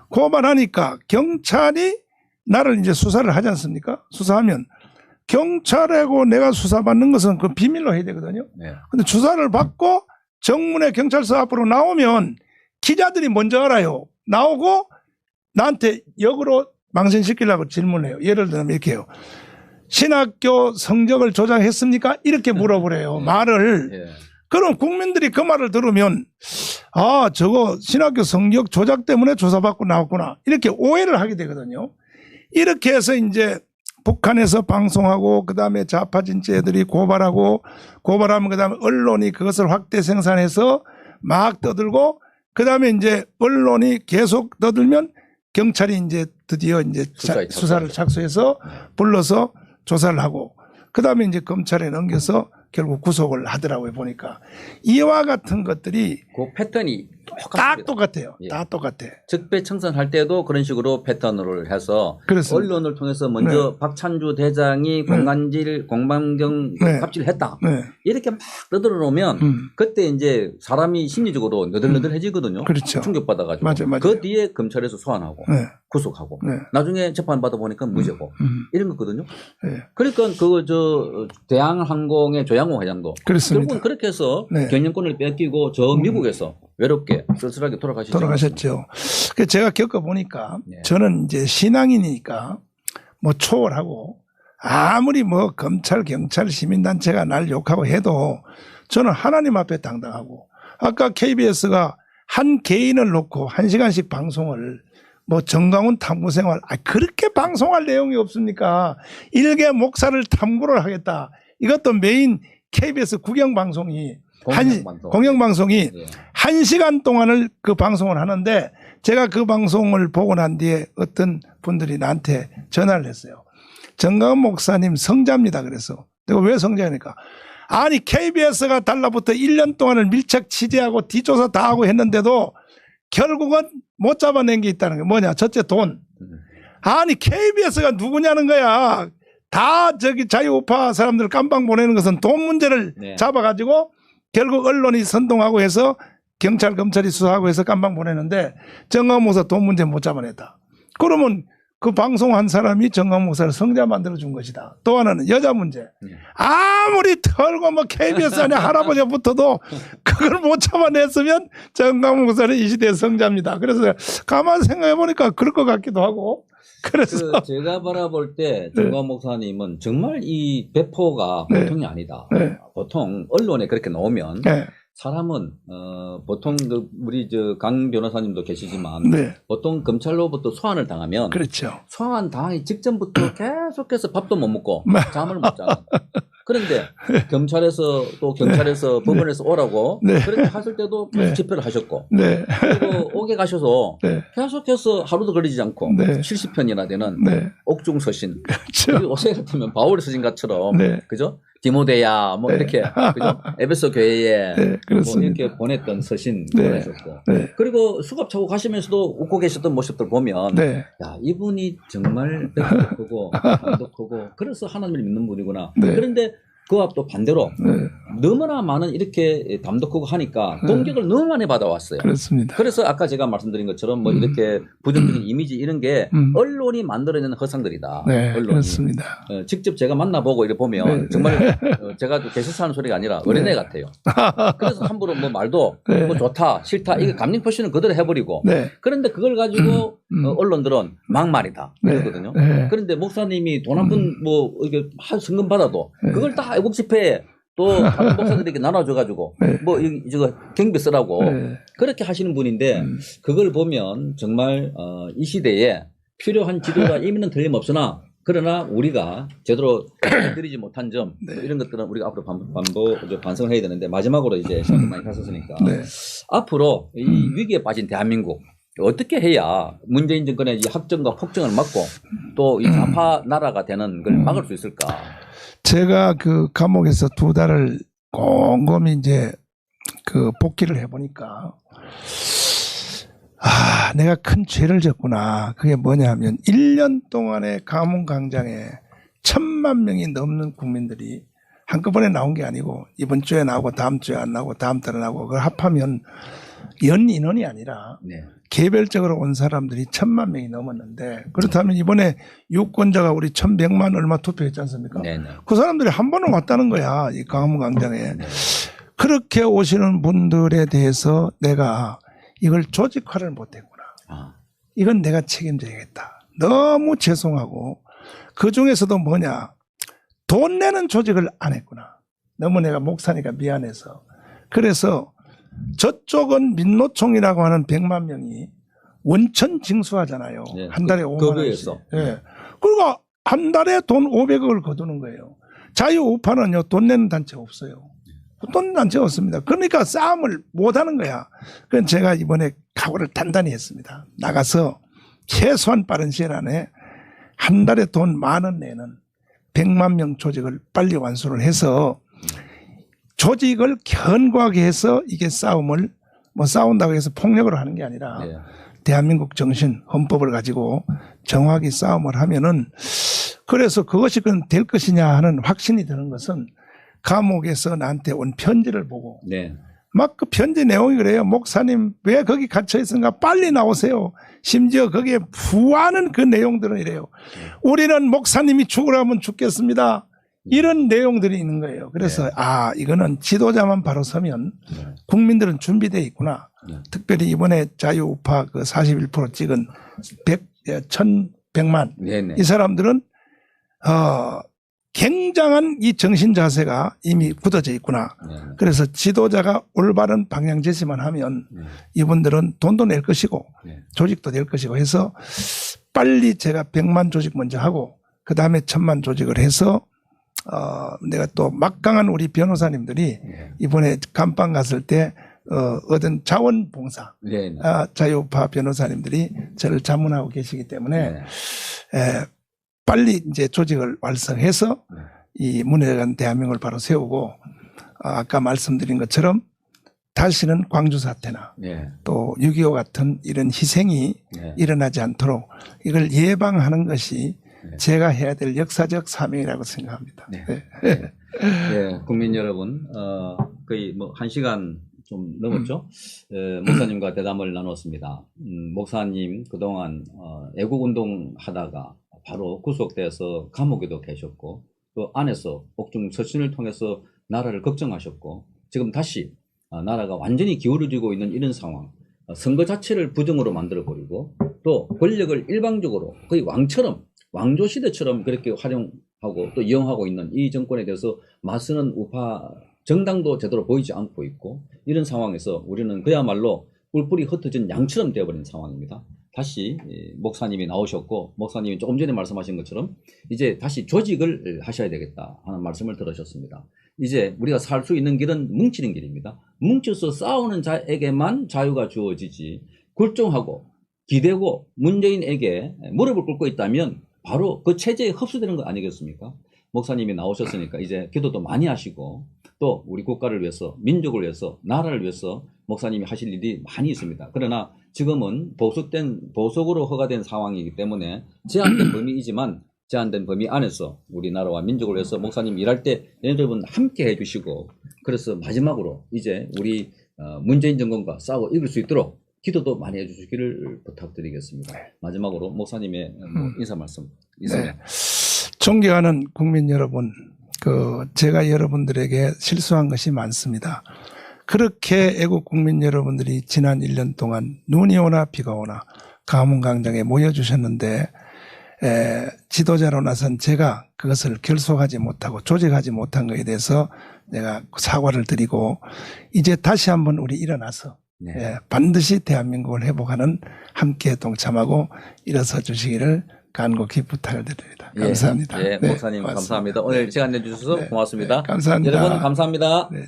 고발하니까 경찰이 나를 이제 수사를 하지 않습니까? 수사하면 경찰하고 내가 수사받는 것은 그 비밀로 해야 되거든요. 네. 근데 수사를 받고 정문에 경찰서 앞으로 나오면 기자들이 먼저 알아요. 나오고 나한테 역으로 망신시키려고 질문해요. 예를 들면 이렇게 해요. 신학교 성적을 조작했습니까? 이렇게 물어보래요. 말을. 예. 그럼 국민들이 그 말을 들으면 저거 신학교 성적 조작 때문에 조사받고 나왔구나. 이렇게 오해를 하게 되거든요. 이렇게 해서 이제 북한에서 방송하고 그다음에 좌파 진짜들이 고발하면 그다음에 언론이 그것을 확대 생산해서 막 떠들고 그다음에 이제 언론이 계속 떠들면 경찰이 이제 드디어 이제 수사를 착수해서 불러서 조사를 하고 그다음에 이제 검찰에 넘겨서 결국 구속을 하더라고요. 보니까 이와 같은 것들이 그 패턴이 딱 똑같아요. 예. 다 똑같아. 적폐청산할 때도 그런 식으로 패턴을 해서 그렇습니다. 언론을 통해서 먼저 네. 박찬주 대장이 공방경 네. 갑질을 했다. 네. 이렇게 막 떠들어 놓으면 그때 이제 사람이 심리적으로 너덜너덜해지거든요. 그렇죠. 충격받아가지고. 맞아요. 그 뒤에 검찰에서 소환하고 네. 구속하고 네. 나중에 재판받아 보니까 무죄고 이런 거거든요. 네. 그러니까 대한항공의 조양호 회장도 그렇습니다. 결국은 그렇게 해서 네. 경영권을 뺏기고 저 미국에서 외롭게 쓸쓸하게 돌아가셨죠. 돌아가셨죠. 그래서 제가 겪어보니까 네. 저는 이제 신앙이니까 뭐 초월하고 아무리 뭐 검찰, 경찰, 시민단체가 날 욕하고 해도 저는 하나님 앞에 당당하고 아까 KBS가 한 개인을 놓고 1시간씩 방송을 뭐 정강훈 탐구생활 그렇게 방송할 내용이 없습니까? 일개 목사를 탐구를 하겠다. 이것도 메인 KBS 국영방송이 공영방송이 예. 1시간 동안을 그 방송을 하는데 제가 그 방송을 보고 난 뒤에 어떤 분들이 나한테 전화를 했어요. 정강훈 목사님 성자입니다. 그래서 내가 왜 성자입니까? 아니 KBS가 달라붙어 1년 동안을 밀착 취재하고 뒷조사 다 하고 했는데도 결국은 못 잡아낸 게 있다는 게 뭐냐? 첫째 돈. 아니 KBS가 누구냐는 거야. 다 자유우파 사람들 깜방 보내는 것은 돈 문제를 네. 잡아가지고 결국 언론이 선동하고 해서 경찰 검찰이 수사하고 해서 깜방 보내는데 정강훈 목사 돈 문제 못 잡아냈다. 그러면 그 방송한 사람이 정강 목사를 성자 만들어준 것이다. 또 하나는 여자 문제. 아무리 털고 뭐 KBS 안에 할아버지가 붙어도 그걸 못 참아냈으면 정강 목사는 이 시대의 성자입니다. 그래서 가만 생각해 보니까 그럴 것 같기도 하고. 그래서 제가 바라볼 때 정광 목사님은 정말 이 배포가 보통이 아니다. 네. 보통 언론에 그렇게 나오면 네. 사람은 보통 우리 강 변호사님도 계시지만 네. 보통 검찰로부터 소환을 당하면 그렇죠. 소환 당하기 직전부터 계속해서 밥도 못 먹고 네. 잠을 못 자는. 그런데 경찰에서 또 경찰에서 법원에서 오라고 네. 그렇게 하실 때도 계속 네. 집회를 하셨고 네. 그리고 오게 가셔서 네. 계속해서 하루도 걸리지 않고 네. 70편이나 되는 네. 옥중 서신. 그렇죠. 우리 요새 같으면 바울의 서신가처럼 네. 그죠? 디모데야 뭐 네. 이렇게 그죠? 에베소 교회에 네. 뭐 그렇습니다. 이렇게 보냈던 서신 네. 보내셨고 네. 그리고 수갑 차고 가시면서도 웃고 계셨던 모습들 보면 네. 야 이분이 정말 배고프고 감독하고 그래서 하나님을 믿는 분이구나. 네. 그런데 그와 또 반대로 네. 너무나 많은 이렇게 담독하고 하니까 공격을 너무 많이 받아왔어요. 그렇습니다. 그래서 아까 제가 말씀드린 것처럼 뭐 이렇게 부정적인 이미지 이런 게 언론이 만들어내는 허상들이다. 네. 언론이. 그렇습니다. 직접 제가 만나보고 이렇게 보면 네. 정말 제가 개수사 하는 소리가 아니라 어린애 같아요. 그래서 함부로 뭐 말도 네. 뭐 좋다 싫다 이게 감정 표시는 그대로 해버리고 네. 그런데 그걸 가지고 언론들은 막말이다 네. 이러거든요. 네. 그런데 목사님이 돈 한 푼 뭐 이게 성금 받아도 그걸 다 애국 집회에 또 다른 목사들에게 나눠줘가지고 네. 뭐 이거 경비 쓰라고 네. 그렇게 하시는 분인데 그걸 보면 정말 이 시대에 필요한 지도가 이미는 틀림없으나 그러나 우리가 제대로 드리지 못한 점 네. 이런 것들은 우리가 앞으로 반성을 해야 되는데 마지막으로 이제 시간이 많이 갔었으니까 네. 앞으로 이 위기에 빠진 대한민국 어떻게 해야 문재인 정권의 이 학정과 폭정을 막고 또 이 좌파 나라가 되는 걸 막을 수 있을까? 제가 그 감옥에서 2달을 곰곰이 이제 그 복귀를 해보니까 내가 큰 죄를 졌구나. 그게 뭐냐 하면 1년 동안의 감옥 광장에 1,000만 명이 넘는 국민들이 한꺼번에 나온 게 아니고 이번 주에 나오고 다음 주에 안 나오고 다음 달에 나오고 그걸 합하면 연 인원이 아니라 네. 개별적으로 온 사람들이 1,000만 명이 넘었는데 그렇다면 이번에 유권자가 우리 1,100만 얼마 투표했지 않습니까? 네네. 그 사람들이 한 번은 왔다는 거야. 이 강화문 광장에. 네. 그렇게 오시는 분들에 대해서 내가 이걸 조직화를 못했구나. 이건 내가 책임져야겠다. 너무 죄송하고 그 중에서도 뭐냐. 돈 내는 조직을 안 했구나. 너무 내가 목사니까 미안해서. 그래서 저쪽은 민노총이라고 하는 100만 명이 원천 징수하잖아요. 네. 한 달에 5만 원씩. 거기에서. 예. 그리고 한 달에 돈 500억을 거두는 거예요. 자유우파는요 돈 내는 단체 없어요. 돈 내는 단체 없습니다. 그러니까 싸움을 못하는 거야. 그래서 제가 이번에 각오를 단단히 했습니다. 나가서 최소한 빠른 시일 안에 한 달에 돈 10,000원 내는 100만 명 조직을 빨리 완수를 해서 조직을 견고하게 해서 이게 싸움을 뭐 싸운다고 해서 폭력으로 하는 게 아니라 네. 대한민국 정신 헌법을 가지고 정확히 싸움을 하면은 그래서 그것이 될 것이냐 하는 확신이 드는 것은 감옥에서 나한테 온 편지를 보고 네. 막 그 편지 내용이 그래요. 목사님 왜 거기 갇혀 있은가 빨리 나오세요. 심지어 거기에 부하는 그 내용들은 이래요. 우리는 목사님이 죽으라면 죽겠습니다. 이런 내용들이 있는 거예요. 그래서 이거는 지도자만 바로 서면 국민들은 준비되어 있구나. 특별히 이번에 자유우파 그 41% 찍은 1,100만 네네. 이 사람들은 굉장한 이 정신 자세가 이미 굳어져 있구나. 네. 그래서 지도자가 올바른 방향 제시만 하면 이분들은 돈도 낼 것이고 조직도 될 것이고 해서 빨리 제가 100만 조직 먼저 하고 그 다음에 1,000만 조직을 해서 내가 또 막강한 우리 변호사님들이 이번에 감방 갔을 때 얻은 자원봉사 네네. 자유파 변호사님들이 저를 자문하고 계시기 때문에 네. 빨리 이제 조직을 활성해서 이 문화재간 대한민국을 바로 세우고 아까 말씀드린 것처럼 다시는 광주 사태나 네. 또 6.25 같은 이런 희생이 네. 일어나지 않도록 이걸 예방하는 것이 제가 해야 될 역사적 사명이라고 생각합니다. 네. 네. 네, 국민 여러분, 거의 뭐 1시간 좀 넘었죠. 목사님과 대담을 나눴습니다. 목사님 그동안 애국운동 하다가 바로 구속돼서 감옥에도 계셨고 또 안에서 옥중 처신을 통해서 나라를 걱정하셨고 지금 다시 나라가 완전히 기울어지고 있는 이런 상황, 선거 자체를 부정으로 만들어버리고 또 권력을 일방적으로 거의 왕처럼 왕조시대처럼 그렇게 활용하고 또 이용하고 있는 이 정권에 대해서 맞서는 우파 정당도 제대로 보이지 않고 있고 이런 상황에서 우리는 그야말로 뿔뿔이 흩어진 양처럼 되어버린 상황입니다. 다시 목사님이 나오셨고 목사님이 조금 전에 말씀하신 것처럼 이제 다시 조직을 하셔야 되겠다 하는 말씀을 들으셨습니다. 이제 우리가 살 수 있는 길은 뭉치는 길입니다. 뭉쳐서 싸우는 자에게만 자유가 주어지지 굴종하고 기대고 문재인에게 무릎을 꿇고 있다면 바로 그 체제에 흡수되는 거 아니겠습니까? 목사님이 나오셨으니까 이제 기도도 많이 하시고 또 우리 국가를 위해서 민족을 위해서 나라를 위해서 목사님이 하실 일이 많이 있습니다. 그러나 지금은 보석으로 허가된 상황이기 때문에 제한된 범위이지만 제한된 범위 안에서 우리나라와 민족을 위해서 목사님 일할 때 여러분 함께 해주시고 그래서 마지막으로 이제 우리 문재인 정권과 싸워 이길 수 있도록 기도도 많이 해주시기를 부탁드리겠습니다. 마지막으로 목사님의 인사 말씀 있으면. 네. 존경하는 국민 여러분, 제가 여러분들에게 실수한 것이 많습니다. 그렇게 애국 국민 여러분들이 지난 1년 동안 눈이 오나 비가 오나 가문광장에 모여주셨는데 지도자로 나선 제가 그것을 결속하지 못하고 조직하지 못한 것에 대해서 내가 사과를 드리고 이제 다시 한번 우리 일어나서 네. 반드시 대한민국을 회복하는 함께 동참하고 일어서 주시기를 간곡히 부탁을 드립니다. 감사합니다. 예, 목사님 고맙습니다. 감사합니다. 오늘 시간 내주셔서 네, 고맙습니다. 네, 감사합니다. 여러분 감사합니다. 네.